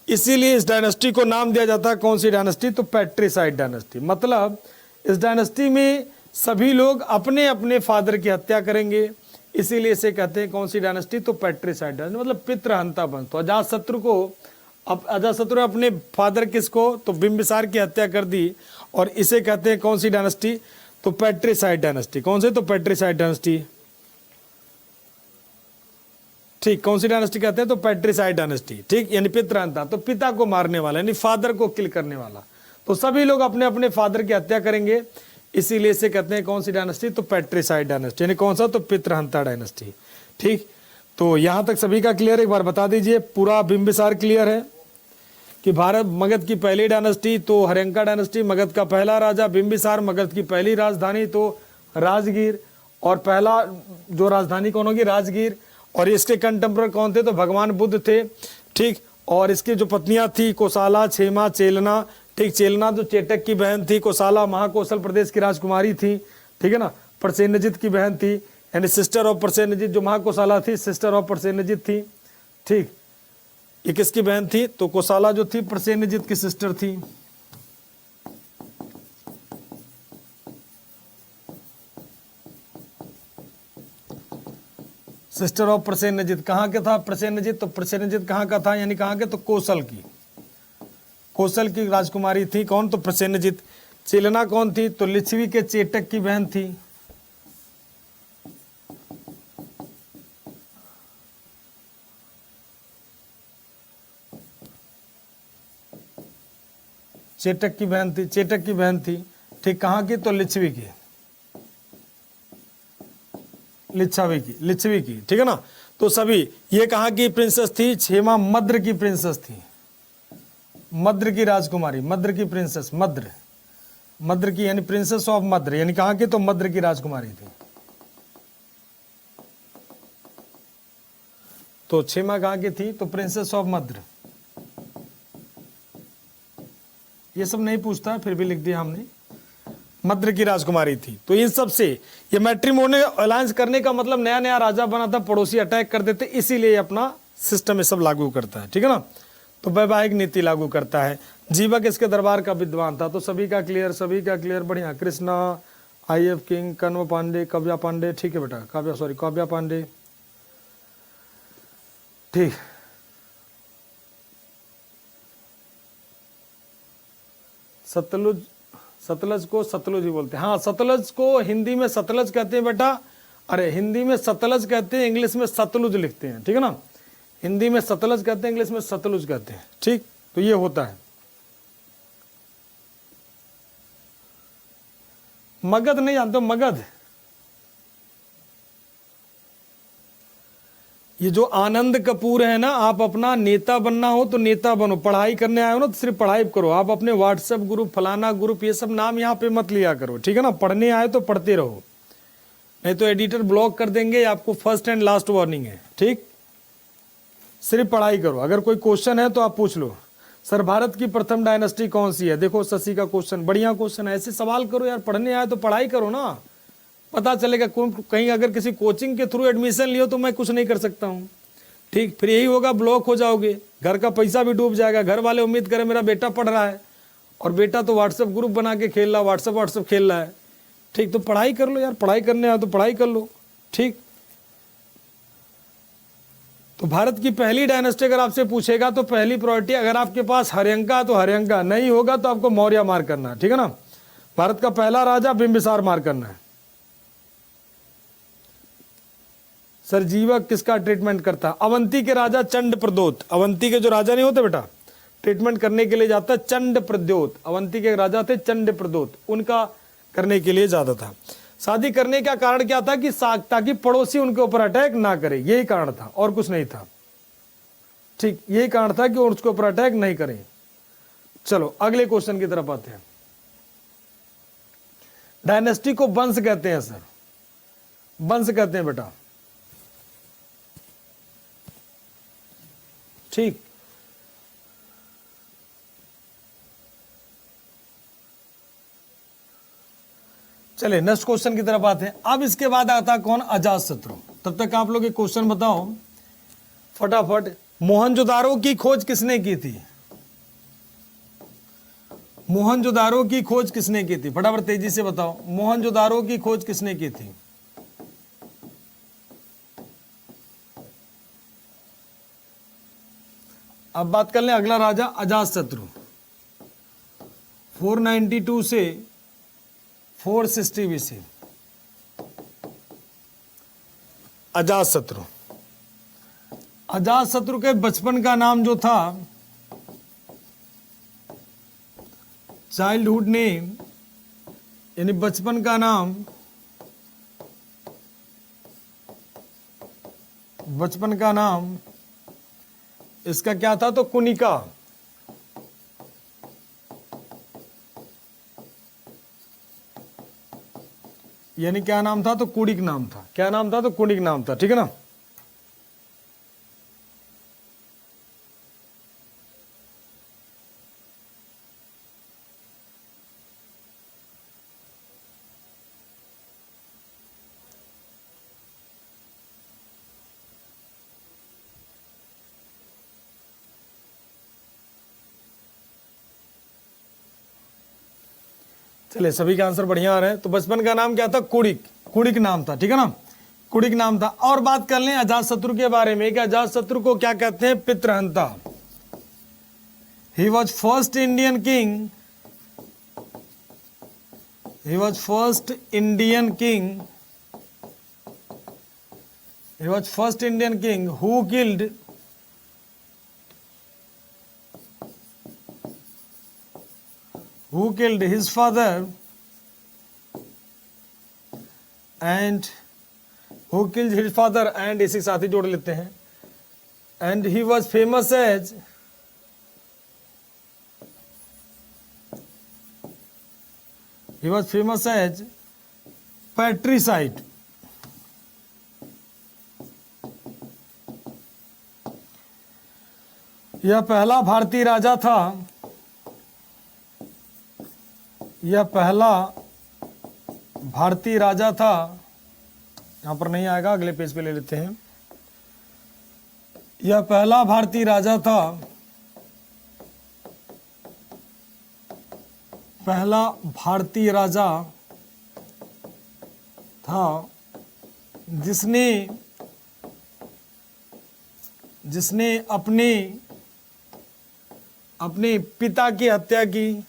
इसीलिए इस डायनेस्टी को नाम दिया जाता है कौन सी डायनेस्टी? तो पैट्रिसाइड डायनेस्टी। मतलब इस डायनेस्टी में सभी लोग अपने अपने फादर की हत्या करेंगे, इसीलिए इसे कहते हैं कौन सी डायनेस्टी? तो पैट्रिसाइड डायनेस्टी, मतलब पितृहंता वंश। तो अजातशत्रु को, अब अजातशत्रु ने अपने फादर किसको? तो बिंबिसार की हत्या कर दी, और इसे कहते हैं कौन सी डायनेस्टी? तो पैट्रिसाइड डायनेस्टी। कौन से? तो पैट्रिसाइड डायनेस्टी। ठीक, कौन सी डायनेस्टी कहते हैं? तो पैट्रिसाइड डायनेस्टी। ठीक, यानी पितृहंता, तो पिता को मारने वाला, यानी फादर को किल करने वाला। तो सभी लोग अपने अपने फादर की हत्या करेंगे, इसीलिए इसे कहते हैं कौन सी डायनेस्टी? तो पैट्रिसाइड डायनेस्टी, यानी कौन सा? तो पितृहंता डायनेस्टी। ठीक, तो यहां तक सभी का क्लियर? एक बार बता दीजिए, पूरा बिंबिसार क्लियर है कि भारत मगध की पहली डायनेस्टी तो हर्यंका डायनेस्टी, मगध का पहला राजा बिंबिसार, मगध की पहली राजधानी तो राजगीर, और पहला जो राजधानी कौन होगी? राजगीर। और इसके कंटेम्परर कौन थे? तो भगवान बुद्ध थे। ठीक, और इसकी जो पत्नियां थी कोसाला, क्षेमा, चेलना। ठीक, चेलना जो चेटक की बहन थी, कोसाला महाकौशल प्रदेश की राजकुमारी थी। ठीक है ना, प्रसेनजित की बहन थी, यानी सिस्टर ऑफ प्रसेनजित। जो महाकोसाला थी सिस्टर ऑफ प्रसेनजित थी। ठीक, ये किसकी बहन थी? तो कोसाला जो थी प्रसेनजित की सिस्टर थी। Sister of Prasenjit. कहाँ के था प्रसेनजित? तो प्रसेनजित कहाँ का था, यानी कहाँ के? तो कौशल की, कौशल की राजकुमारी थी। कौन? तो प्रसेनजित। चेलना कौन थी? तो लिच्छवी के चेटक की बहन थी। चेटक की बहन थी, चेटक की बहन थी। ठीक, कहाँ की? तो लिच्छवी की, लिच्छवी की, लिच्छवी की। ठीक है ना, तो सभी ये कहाँ की प्रिंसेस थी? क्षेमा मद्र की प्रिंसेस थी, मद्र की राजकुमारी, मद्र की प्रिंसेस, मद्र, मद्र की यानी प्रिंसेस ऑफ मद्र, यानी कहाँ की? तो मद्र की राजकुमारी थी। तो क्षेमा कहाँ की थी? तो प्रिंसेस ऑफ मद्र। ये सब नहीं पूछता, फिर भी लिख दिया हमने, मद्र की राजकुमारी थी। तो इन सब से ये मैट्रिमोनियल अलायंस करने का मतलब नया नया राजा बना था, पड़ोसी अटैक कर देते, इसीलिए अपना सिस्टम ये सब लागू करता है। ठीक है ना, तो वैवाहिक नीति लागू करता है। जीवक इसके दरबार का विद्वान था। तो सभी का क्लियर, सभी का क्लियर, बढ़िया। Krishna, IF king, Kanva Pandey, Kavya Pandey. ठीक है बेटा, काव्या पांडे। ठीक, सतलुज, सतलज को सतलुज ही बोलते हैं। हाँ, सतलज को हिंदी में सतलज कहते हैं बेटा। अरे हिंदी में सतलज कहते हैं, इंग्लिश में सतलुज लिखते हैं। ठीक है ना, हिंदी में सतलज कहते हैं, इंग्लिश में सतलुज कहते हैं। ठीक, तो ये होता है। मगध नहीं जानते हो? मगध, ये जो आनंद कपूर है ना, आप अपना नेता बनना हो तो नेता बनो, पढ़ाई करने आए हो ना तो सिर्फ पढ़ाई करो। आप अपने व्हाट्सएप ग्रुप, फलाना ग्रुप, ये सब नाम यहाँ पे मत लिया करो। ठीक है ना, पढ़ने आए तो पढ़ते रहो, नहीं तो एडिटर ब्लॉक कर देंगे। आपको फर्स्ट एंड लास्ट वार्निंग है। ठीक, सिर्फ पढ़ाई करो। अगर कोई क्वेश्चन है तो आप पूछ लो, सर भारत की प्रथम डायनेस्टी कौन सी है? देखो शशि का क्वेश्चन, बढ़िया क्वेश्चन है। ऐसे सवाल करो यार, पढ़ने आए तो पढ़ाई करो ना, पता चलेगा। कहीं अगर किसी कोचिंग के थ्रू एडमिशन लियो तो मैं कुछ नहीं कर सकता हूँ। ठीक, फिर यही होगा, ब्लॉक हो जाओगे, घर का पैसा भी डूब जाएगा। घर वाले उम्मीद करें मेरा बेटा पढ़ रहा है और बेटा तो व्हाट्सएप ग्रुप बना के खेल रहा है, व्हाट्सएप खेल रहा है। ठीक, तो पढ़ाई कर लो यार, पढ़ाई करने आए तो पढ़ाई कर लो। ठीक, तो भारत की पहली डायनेस्टी अगर आपसे पूछेगा तो पहली प्रायोरिटी, अगर आपके पास हर्यंका है तो हर्यंका, नहीं होगा तो आपको मौर्य मार करना है। ठीक है ना। भारत का पहला राजा बिंबिसार मार करना है। सरजीवक किसका ट्रीटमेंट करता है? अवंती के राजा चंड प्रद्योत। अवंती के जो राजा नहीं होते बेटा, ट्रीटमेंट करने के लिए जाता है चंड प्रद्योत। अवंती के राजा थे चंड प्रद्योत, उनका करने के लिए ज्यादा था। शादी करने का कारण क्या था कि ताकि पड़ोसी उनके ऊपर अटैक ना करे, यही कारण था और कुछ नहीं था। ठीक, यही कारण था कि उसके ऊपर अटैक नहीं करें। चलो अगले क्वेश्चन की तरफ आते हैं। डायनेस्टी को वंश कहते हैं सर, वंश कहते हैं बेटा। ठीक, चलिए नेक्स्ट क्वेश्चन की तरफ आते हैं। अब इसके बाद आता कौन? अजातशत्रु। तब तक आप लोग एक क्वेश्चन बताओ फटाफट। मोहनजोदारो की खोज किसने की थी? मोहनजोदारो की खोज किसने की थी? फटाफट तेजी से बताओ, मोहनजोदारो की खोज किसने की थी? अब बात कर लें अगला राजा अजातशत्रु। 492 से 460 BC। अजातशत्रु, अजातशत्रु के बचपन का नाम जो था, चाइल्डहुड नेम यानी बचपन का नाम, बचपन का नाम इसका क्या था? तो कुनिका। यानी क्या नाम था? तो कुड़िक नाम था। क्या नाम था? तो कुड़िक नाम था। ठीक है ना। चलिए सभी के आंसर बढ़िया आ रहे हैं। तो बचपन का नाम क्या था? कुड़िक, कुड़िक नाम था। ठीक है ना, कुड़िक नाम था। और बात कर लें अजातशत्रु के बारे में कि अजातशत्रु को क्या कहते हैं? पितृहंता। He was first Indian king, he was first Indian king, he was first Indian king who killed his father and who killed his father and इसी साथ ही जोड़ लेते हैं। and he was famous as patricide। यह पहला भारतीय राजा था, यह पहला भारतीय राजा था। यहां पर नहीं आएगा, अगले पेज पे ले लेते हैं। यह पहला भारतीय राजा था, पहला भारतीय राजा था जिसने अपने पिता की हत्या की,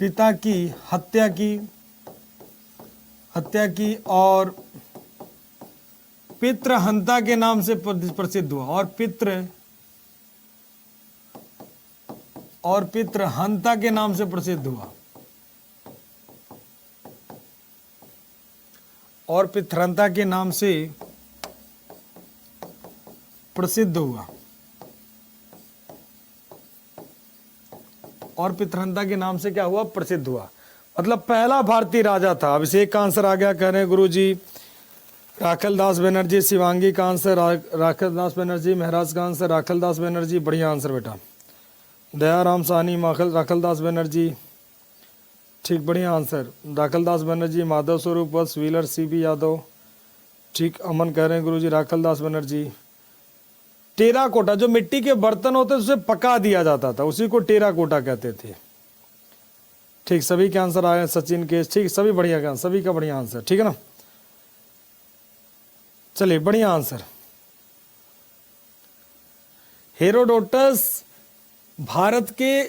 पिता की हत्या की और पितृहंता के नाम से प्रसिद्ध हुआ। और पितृहंता के नाम से प्रसिद्ध हुआ। और पितृहंता के नाम से प्रसिद्ध हुआ। और पितृहंता के नाम से क्या हुआ? प्रसिद्ध हुआ। मतलब पहला भारतीय राजा था। अभिषेक का आंसर आ गया, कह रहे हैं गुरुजी। राखल दास बनर्जी, शिवांगी का आंसर राखल दास बनर्जी, महराज का आंसर राखल दास बनर्जी। बढ़िया आंसर बेटा। दयाराम साहनी, राखल दास बनर्जी। ठीक, बढ़िया आंसर। राखल दास बनर्जी, माधव स्वरूप वत्स, व्हीलर, CB यादव। ठीक, अमन कह रहे हैं गुरुजी राखल दास बनर्जी। टेराकोटा, जो मिट्टी के बर्तन होते थे उसे पका दिया जाता था, उसी को टेराकोटा कहते थे। ठीक, सभी के आंसर आए, सचिन के, ठीक, सभी बढ़िया का, सभी का बढ़िया आंसर, ठीक है ना। चलिए, बढ़िया आंसर। हेरोडोटस भारत के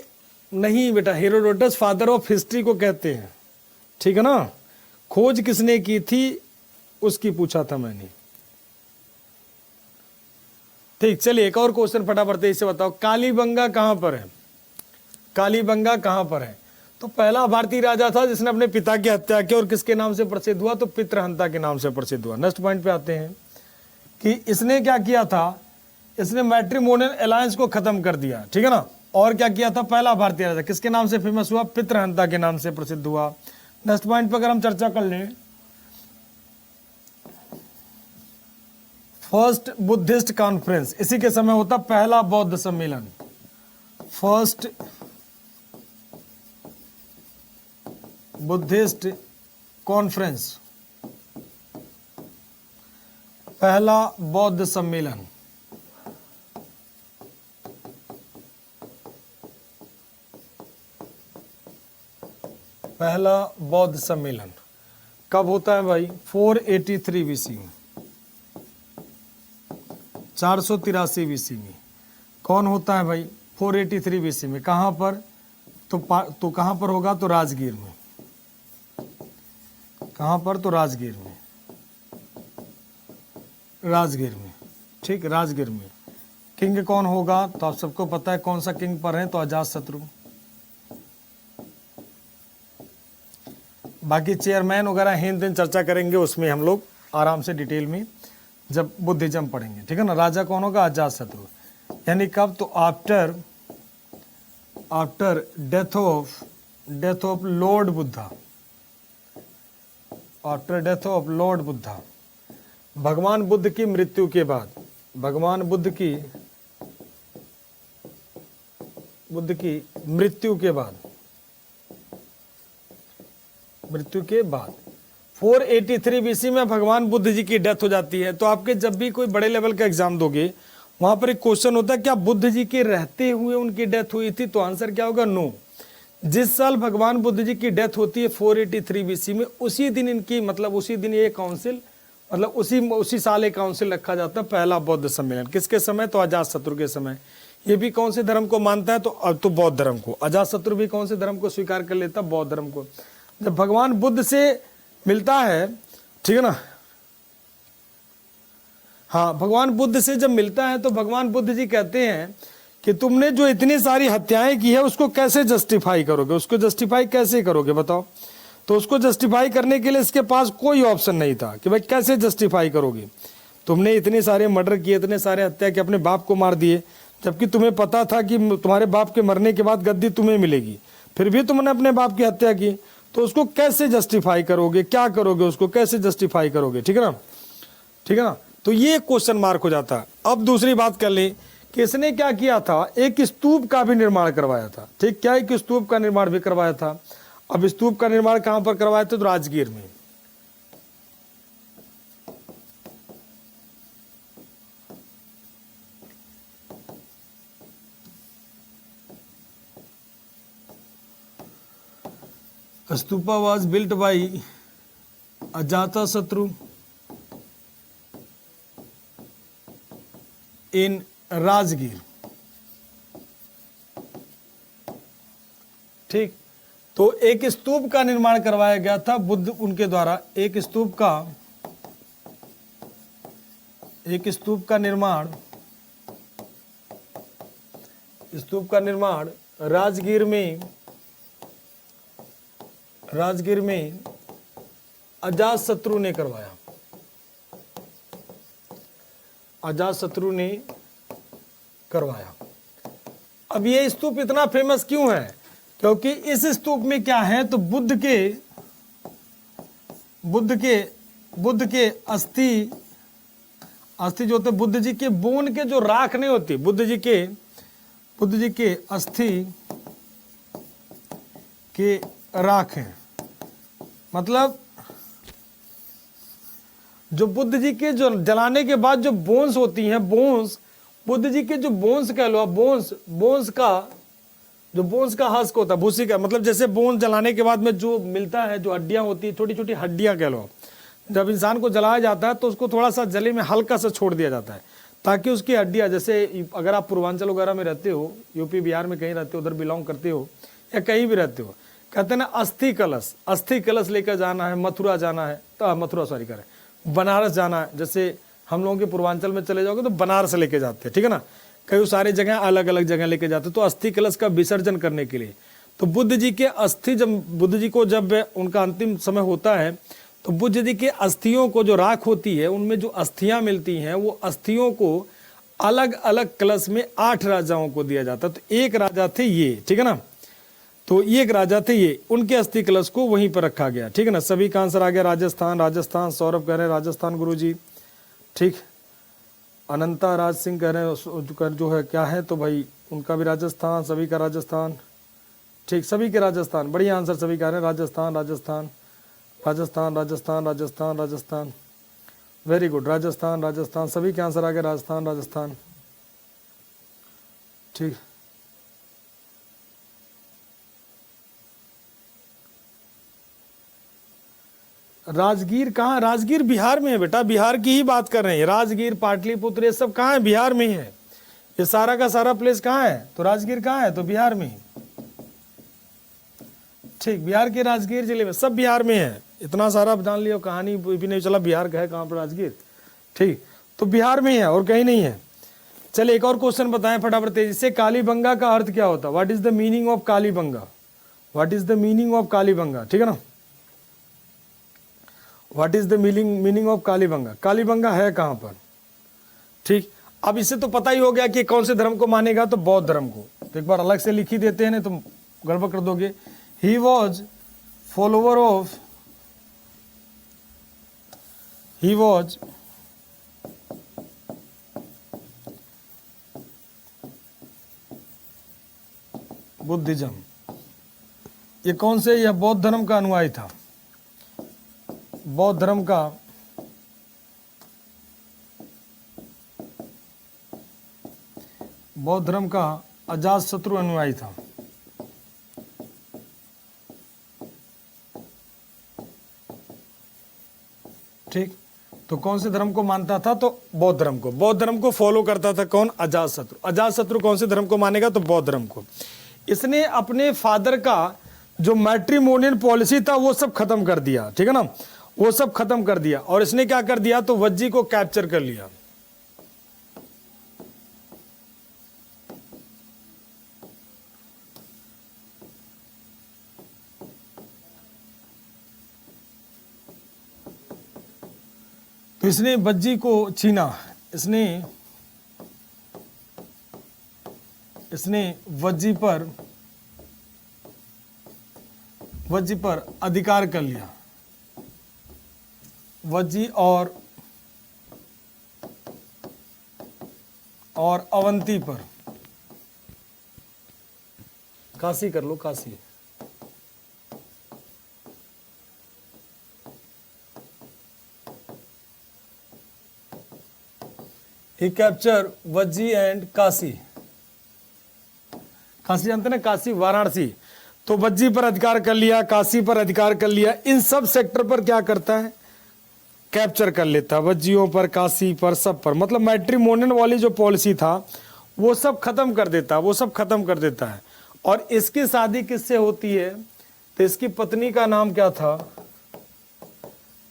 नहीं बेटा, हेरोडोटस फादर ऑफ हिस्ट्री को कहते हैं, ठीक है ना। खोज किसने की थी उसकी पूछा था मैंने। ठीक, चलिए एक और क्वेश्चन फटाफट इसे बताओ, कालीबंगा कहां पर है? कालीबंगा कहां पर है? तो पहला भारतीय राजा था जिसने अपने पिता की हत्या की, और किसके नाम से प्रसिद्ध हुआ? तो पितृहंता के नाम से प्रसिद्ध हुआ। नेक्स्ट पॉइंट पे आते हैं कि इसने क्या किया था, इसने मैट्रिमोनियल अलायंस को खत्म कर दिया, ठीक है ना। और क्या किया था? पहला भारतीय राजा किसके नाम से फेमस हुआ? पितृहंता के नाम से प्रसिद्ध हुआ। नेक्स्ट पॉइंट पर अगर हम चर्चा कर लें, फर्स्ट बुद्धिस्ट कॉन्फ्रेंस, इसी के समय होता पहला बौद्ध सम्मेलन। फर्स्ट बुद्धिस्ट कॉन्फ्रेंस, पहला बौद्ध सम्मेलन। पहला बौद्ध सम्मेलन कब होता है भाई? 483 बीसी में, 483 बीसी में। कौन होता है भाई? 483 बीसी में। कहां पर? तो कहां पर होगा? तो राजगीर में। कहां पर? तो राजगीर में, राजगीर में, ठीक, राजगीर में। किंग कौन होगा? तो आप सबको पता है कौन सा किंग पर है, तो अजातशत्रु। बाकी चेयरमैन वगैरह हिंद दिन चर्चा करेंगे, उसमें हम लोग आराम से डिटेल में जब बुद्धिज्म पढ़ेंगे, ठीक है ना। राजा कौन होगा? अजातशत्रु। यानी कब? तो after death of Lord Buddha, after death of Lord Buddha, भगवान बुद्ध की मृत्यु के बाद, भगवान बुद्ध की मृत्यु के बाद, 483 बीसी में भगवान बुद्ध जी की डेथ हो जाती है। तो आपके जब भी कोई बड़े लेवल का एग्जाम दोगे, वहां पर एक क्वेश्चन होता है क्या बुद्ध जी के रहते हुए उनकी डेथ हुई थी? तो आंसर क्या होगा? नो। जिस साल भगवान बुद्ध जी की डेथ होती है 483 बीसी में, उसी दिन इनकी, मतलब उसी दिन ये काउंसिल, मतलब उसी साल एक काउंसिल रखा जाता है, पहला बौद्ध सम्मेलन। किसके समय? तो अजातशत्रु के समय। ये भी कौन से धर्म को मानता है? तो अब तो बौद्ध धर्म को। अजातशत्रु भी कौन से धर्म को स्वीकार कर लेता? बौद्ध धर्म को। जब भगवान बुद्ध से मिलता है, ठीक है ना, हाँ, भगवान बुद्ध से जब मिलता है तो भगवान बुद्ध जी कहते हैं कि तुमने जो इतनी सारी हत्याएं की है उसको कैसे जस्टिफाई करोगे, उसको जस्टिफाई कैसे करोगे बताओ। तो उसको जस्टिफाई करने के लिए इसके पास कोई ऑप्शन नहीं था कि भाई कैसे जस्टिफाई करोगे। तुमने इतने सारे मर्डर किए, इतने सारे हत्या किए, अपने बाप को मार दिए, जबकि तुम्हें पता था कि तुम्हारे बाप के मरने के बाद गद्दी तुम्हें मिलेगी, फिर भी तुमने अपने बाप की हत्या की। तो उसको कैसे जस्टिफाई करोगे, क्या करोगे, उसको कैसे जस्टिफाई करोगे, ठीक है ना, ठीक है ना। तो ये क्वेश्चन मार्क हो जाता है। अब दूसरी बात कर लें कि इसने क्या किया था, एक स्तूप का भी निर्माण करवाया था, ठीक, क्या एक स्तूप का निर्माण भी करवाया था। अब स्तूप का निर्माण कहां पर करवाया था? तो राजगीर में। Stupa was built by Ajatashatru इन राजगीर, ठीक। तो एक स्तूप का निर्माण करवाया गया था बुद्ध उनके द्वारा, एक स्तूप का निर्माण राजगीर में अजातशत्रु ने करवाया। अजातशत्रु ने करवाया। अब ये स्तूप इतना फेमस क्यों है? क्योंकि इस स्तूप में क्या है, तो बुद्ध के अस्थि जो होते, बुद्ध जी के बोन के जो राख नहीं होती, बुद्ध जी के अस्थि के राख हैं। मतलब जो बुद्ध जी के जो जलाने के बाद जो बोन्स होती हैं, बोन्स, बुद्ध जी के जो बोन्स कह लो आप, बोन्स का हस्क होता है, भूसी का, मतलब जैसे बोन्स जलाने के बाद में जो मिलता है, जो हड्डियां होती है, छोटी छोटी हड्डियां कह लो, जब इंसान को जलाया जाता है तो उसको थोड़ा सा जले में हल्का सा छोड़ दिया जाता है ताकि उसकी हड्डियां, जैसे अगर आप पूर्वांचल वगैरह में रहते हो, यूपी बिहार में कहीं रहते हो, उधर बिलोंग करते हो या कहीं भी रहते हो, कहते हैं ना अस्थि कलश लेकर जाना है, मथुरा जाना है, तो मथुरा सॉरी करें, बनारस जाना है। जैसे हम लोगों के पूर्वांचल में चले जाओगे तो बनारस लेके जाते हैं, ठीक है ना, कई सारे जगह अलग अलग जगह लेके जाते हैं, तो अस्थि कलश का विसर्जन करने के लिए। तो बुद्ध जी के अस्थि, जब बुद्ध जी को जब उनका अंतिम समय होता है तो बुद्ध जी के अस्थियों को, जो राख होती है उनमें जो अस्थियां मिलती हैं, वो अस्थियों को अलग अलग कलश में 8 राजाओं को दिया जाता। तो एक राजा थे ये, ठीक है ना, तो एक राजा थे ये, उनके अस्थि कलश को वहीं पर रखा गया, ठीक है ना। सभी का आंसर आ गया राजस्थान। सौरभ कह रहे हैं राजस्थान गुरुजी, ठीक। अनंता राज सिंह कह रहे हैं जो है क्या है, तो भाई उनका भी राजस्थान, सभी का राजस्थान, ठीक, सभी के राजस्थान, बढ़िया आंसर सभी कह रहे हैं राजस्थान। वेरी गुड, राजस्थान, सभी के आंसर आ गए राजस्थान, ठीक। राजगीर कहाँ? राजगीर बिहार में है बेटा, बिहार की ही बात कर रहे हैं। राजगीर, पाटलिपुत्र, ये सब कहाँ है? बिहार में ही है। ये सारा का सारा प्लेस कहाँ है? तो राजगीर कहाँ है? तो बिहार में ही, ठीक, बिहार के राजगीर जिले में, सब बिहार में है। इतना सारा जान लियो, कहानी भी नहीं चला बिहार का है कहाँ पर राजगीर, ठीक, तो बिहार में ही है और कहीं नहीं है। चलिए एक और क्वेश्चन बताएं फटाफट तेजी से। कालीबंगा का अर्थ क्या होता है? What is the meaning of Kalibanga? What is the meaning of Kalibanga, ठीक है ना, what is the meaning of Kalibanga? Kalibanga है कहां पर, ठीक। अब इससे तो पता ही हो गया कि कौन से धर्म को मानेगा, तो बौद्ध धर्म को। तो एक बार अलग से लिख ही देते हैं, नहीं तो गड़बड़ कर दोगे। He was follower of, he was Buddhism. ये कौन से? यह बौद्ध धर्म का अनुयायी था, बौद्ध धर्म का अजातशत्रु अनुयायी था, ठीक। तो कौन से धर्म को मानता था? तो बौद्ध धर्म को। बौद्ध धर्म को फॉलो करता था कौन? अजातशत्रु। अजातशत्रु कौन से धर्म को मानेगा? तो बौद्ध धर्म को। इसने अपने फादर का जो मैट्रिमोनियल पॉलिसी था वो सब खत्म कर दिया, ठीक है ना, वो सब खत्म कर दिया। और इसने क्या कर दिया? तो वज्जी को कैप्चर कर लिया। तो इसने वज्जी को छीना, इसने वज्जी पर अधिकार कर लिया। वज्जी और अवंती पर, काशी कर लो, काशी। ही कैप्चर वज्जी एंड काशी। काशी जानते ना, काशी वाराणसी। तो वज्जी पर अधिकार कर लिया, काशी पर अधिकार कर लिया, इन सब सेक्टर पर क्या करता है? कैप्चर कर लेता, वज्जियों पर, काशी पर, सब पर। मतलब मैट्रिमोनियल वाली जो पॉलिसी था वो सब खत्म कर देता, वो सब खत्म कर देता है। और इसकी शादी किससे होती है? तो इसकी पत्नी का नाम क्या था?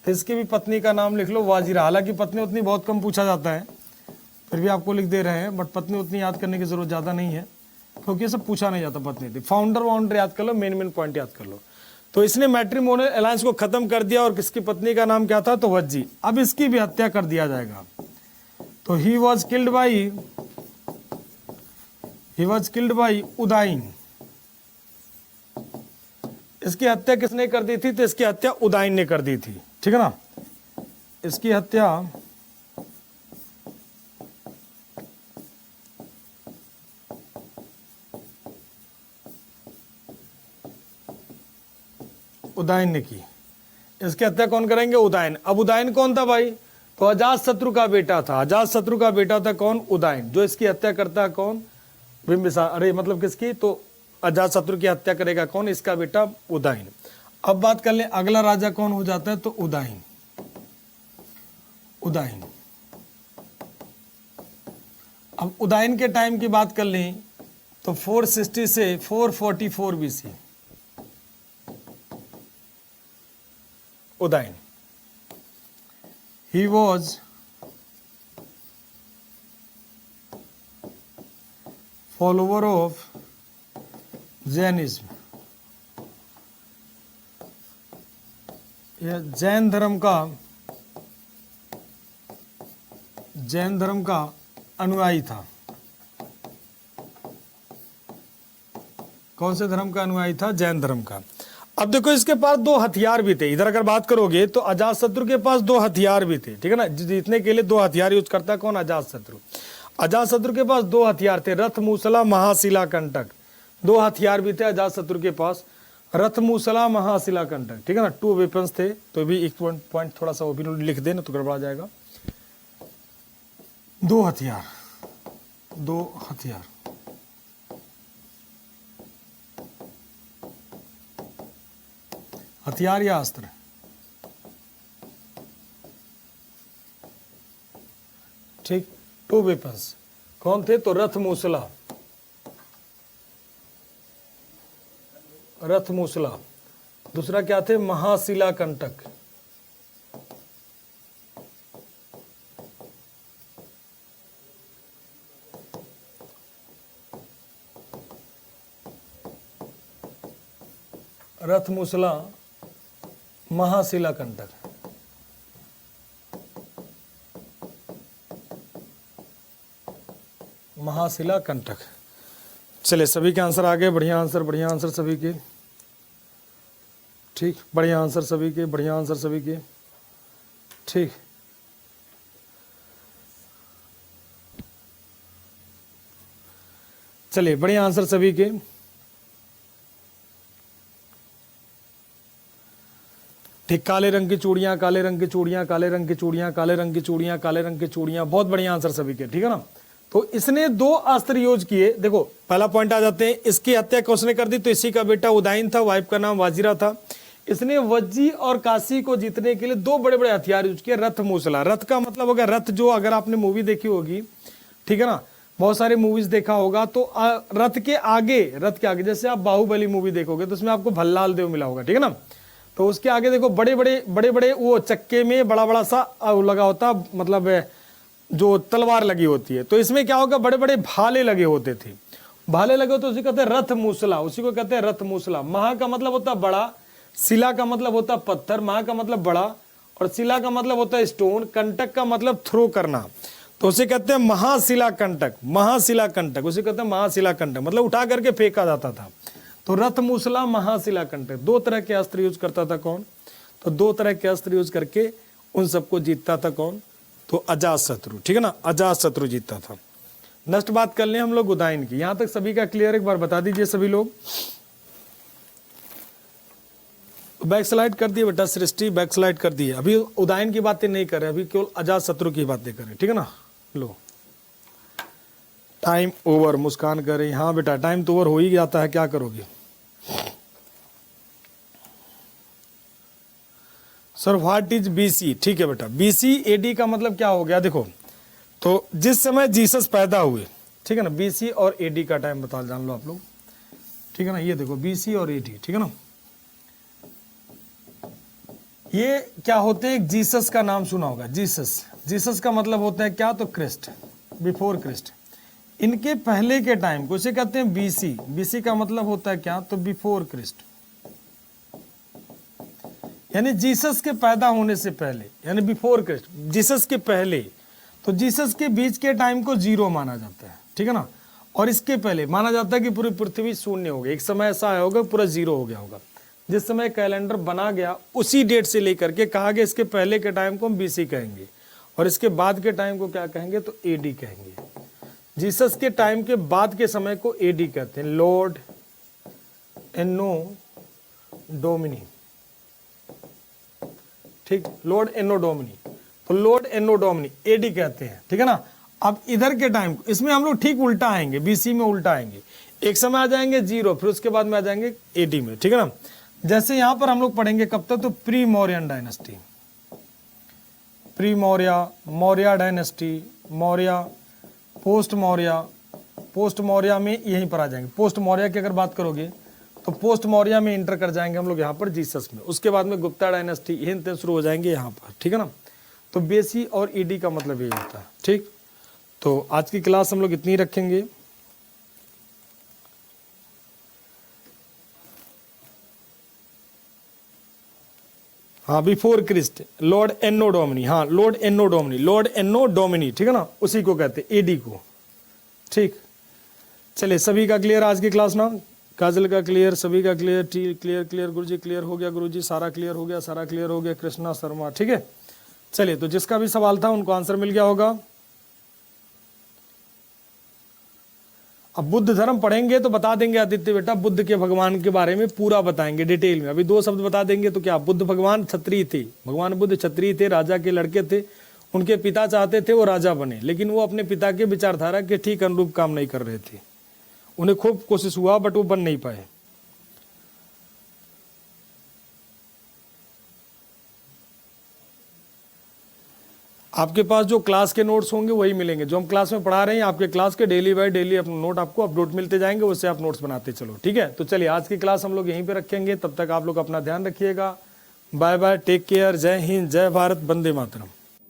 तो इसकी भी पत्नी का नाम लिख लो, वाजिरा। हालांकि पत्नी उतनी बहुत कम पूछा जाता है, फिर भी आपको लिख दे रहे हैं, बट पत्नी उतनी याद करने की जरूरत ज़्यादा नहीं है क्योंकि ये सब पूछा नहीं जाता। पत्नी थी, फाउंडर याद कर लो, मेन पॉइंट याद कर लो। तो इसने मैट्रिमोनियल अलायंस को खत्म कर दिया। और किसकी पत्नी का नाम क्या था? तो वज्जी। अब इसकी भी हत्या कर दिया जाएगा। तो ही वॉज किल्ड बाई उदाइन। इसकी हत्या किसने कर दी थी? तो इसकी हत्या उदाइन ने कर दी थी, ठीक है ना। इसकी हत्या उदाइन ने की। इसकी हत्या कौन करेंगे? उदाइन। अब उदाइन कौन था भाई? तो तो अजात शत्रु का बेटा था। अजात शत्रु का बेटा था कौन? उदयन। जो इसकी हत्या करता है कौन? बिंबिसार। अरे मतलब किसकी? तो अजात शत्रु की हत्या करेगा कौन? इसका बेटा उदयन। अब बात कर ले अगला राजा कौन हो जाता है? तो उदयन। उदयन। अब उदयन के टाइम की बात कर लें तो 460 से 444 BC Udayan. He was follower of Jainism. यह जैन धर्म का अनुयायी था। कौन से धर्म का अनुयायी था? जैन धर्म का। अब देखो इसके पास दो हथियार भी थे। इधर अगर बात करोगे तो अजातशत्रु के पास दो हथियार भी थे, ठीक है ना। जीतने के लिए दो हथियार यूज करता है कौन? अजातशत्रु। अजातशत्रु के पास दो हथियार थे, रथ मूसला महाशिला कंटक। दो हथियार भी थे अजातशत्रु के पास, रथ मूसला महाशिला कंटक, ठीक है ना। 2 वेपन्स थे। तो भी एक पॉइंट थोड़ा सा वो भी लिख देना तो गड़बड़ा जाएगा। दो हथियार, दो हथियार। हथियार या अस्त्र? ठीक। 2 वेपन्स कौन थे? तो रथ मूसला, रथ मूसला। दूसरा क्या थे? महाशिला कंटक। रथ मूसला महाशिला कंटक। महाशिला कंटक। चले सभी के आंसर आ गए। बढ़िया आंसर सभी के। ठीक, बढ़िया आंसर सभी के, बढ़िया आंसर सभी के। ठीक, चलिए बढ़िया आंसर सभी के। ठीक, काले रंग की चूड़ियां, काले रंग की चूड़ियां, काले रंग की चूड़ियां, काले रंग की चूड़ियां, काले रंग की चूड़ियां। बहुत बढ़िया आंसर सभी के, ठीक है ना। तो इसने दो अस्त्र यूज किए। देखो पहला पॉइंट आ जाते हैं, इसकी हत्या किसने कर दी? तो इसी का बेटा उदयन था, वाइफ का नाम वाजिरा था। इसने वज्जी और काशी को जीतने के लिए दो बड़े बड़े हथियार यूज किए। रथ मूसला, रथ का मतलब होगा रथ, जो अगर आपने मूवी देखी होगी, ठीक है ना, बहुत सारी मूवीज देखा होगा, तो रथ के आगे जैसे आप बाहुबली मूवी देखोगे तो उसमें आपको भल्लाल देव मिला होगा, ठीक है ना। तो उसके आगे देखो बड़े बड़े वो चक्के में बड़ा बड़ा सा लगा होता, मतलब जो तलवार लगी होती है। तो इसमें क्या होगा? बड़े बड़े भाले लगे होते थे। भाले लगे होते उसी कहते हैं रथ मूसला, उसी को कहते हैं रथ मूसला। महा का मतलब होता है बड़ा, शिला का मतलब होता है पत्थर, महा का मतलब बड़ा, और शिला का मतलब होता है स्टोन, कंटक का मतलब थ्रो करना। तो उसे कहते हैं महाशिला कंटक। महाशिला कंटक उसे कहते हैं महाशिला कंटक, मतलब उठा करके फेंका जाता था। तो रथ मूसला महाशिला कंटक। दो तरह के अस्त्र यूज करता था कौन? तो दो तरह के अस्त्र यूज करके उन सबको जीतता था कौन? तो अजातशत्रु, ठीक है ना। अजातशत्रु जीतता था। नेक्स्ट बात कर लें हम लोग उदयन की। यहां तक सभी का क्लियर? एक बार बता दीजिए सभी लोग। बैक स्लाइड कर दिए बेटा, सृष्टि बैक स्लाइड कर दिए। अभी उदयन की बातें नहीं कर रहे, अभी केवल अजातशत्रु की बातें करें, ठीक है ना। लो टाइम ओवर, मुस्कान कर रही। हाँ बेटा टाइम तो ओवर हो ही जाता है, क्या करोगे। Sir what is BC? ठीक है बेटा, बीसी एडी का मतलब क्या हो गया? देखो तो जिस समय जीसस पैदा हुए, ठीक है ना, बीसी और एडी का टाइम बता जान लो आप लोग, ठीक है ना। ये देखो बीसी और एडी, ठीक है ना। ये क्या होते हैं? जीसस का नाम सुना होगा, जीसस। जीसस का मतलब होता है क्या? तो क्रिस्ट, बिफोर क्रिस्ट। इनके पहले के टाइम को इसे कहते हैं बीसी। बीसी का मतलब होता है क्या? तो बिफोर क्रिस्ट, यानी जीसस के पैदा होने से पहले, यानी बिफोर क्रिस्ट, जीसस के पहले। तो जीसस के बीच के टाइम को 0 माना जाता है, ठीक है ना। और इसके पहले माना जाता है कि पूरी पृथ्वी शून्य हो गई। एक समय ऐसा आया होगा पूरा 0 हो गया होगा। जिस समय कैलेंडर बना गया उसी डेट से लेकर के कहा गया इसके पहले के टाइम को हम बीसी कहेंगे, और इसके बाद के टाइम को क्या कहेंगे? तो एडी कहेंगे। जीसस के टाइम के बाद के समय को एडी कहते हैं, लॉर्ड एनो डोमिनी, ठीक, लॉर्ड एनो डोमिनी। तो लॉर्ड एनो डोमिनी एडी कहते हैं, ठीक है ना। अब इधर के टाइम इसमें हम लोग ठीक उल्टा आएंगे, बीसी में उल्टा आएंगे, एक समय आ जाएंगे 0, फिर उसके बाद में आ जाएंगे एडी में, ठीक है ना। जैसे यहां पर हम लोग पढ़ेंगे कब तक, तो pre Mauryan dynasty, pre Maurya, Maurya dynasty, Maurya, post Maurya, post Maurya में यहीं पर आ जाएंगे। पोस्ट मौर्य की अगर बात करोगे तो पोस्ट मौर्य में इंटर कर जाएंगे हम लोग यहाँ पर जीसस में, उसके बाद में गुप्ता डायनेस्टी यहीं शुरू हो जाएंगे यहाँ पर, ठीक है ना। तो बेसी और ईडी का मतलब यही होता है, ठीक। तो आज की क्लास हम लोग इतनी रखेंगे। हाँ, बिफोर क्रिस्ट लॉर्ड एनो डोमिनी, हाँ लॉर्ड एनो डोमिनी, लॉर्ड एनो डोमिनी, ठीक है ना, उसी को कहते हैं एडी को, ठीक। चलिए सभी का क्लियर आज की क्लास ना, काजल का क्लियर, सभी का क्लियर, टी क्लियर, क्लियर गुरुजी क्लियर हो गया, गुरुजी सारा क्लियर हो गया, सारा क्लियर हो गया, कृष्णा शर्मा, ठीक है। चलिए तो जिसका भी सवाल था उनको आंसर मिल गया होगा। अब बुद्ध धर्म पढ़ेंगे तो बता देंगे आदित्य बेटा, बुद्ध के भगवान के बारे में पूरा बताएंगे डिटेल में। अभी 2 शब्द बता देंगे तो क्या, बुद्ध भगवान क्षत्रिय थे, भगवान बुद्ध क्षत्रिय थे, राजा के लड़के थे, उनके पिता चाहते थे वो राजा बने, लेकिन वो अपने पिता के विचारधारा के ठीक अनुरूप काम नहीं कर रहे थे, उन्हें खूब कोशिश हुआ बट वो बन नहीं पाए। आपके पास जो क्लास के नोट्स होंगे वही मिलेंगे, जो हम क्लास में पढ़ा रहे हैं आपके क्लास के डेली बाय डेली अपने नोट आपको अपलोड मिलते जाएंगे, उससे आप नोट्स बनाते चलो, ठीक है। तो चलिए आज की क्लास हम लोग यहीं पे रखेंगे, तब तक आप लोग अपना ध्यान रखिएगा। बाय बाय, टेक केयर, जय हिंद, जय भारत, वंदे मातरम।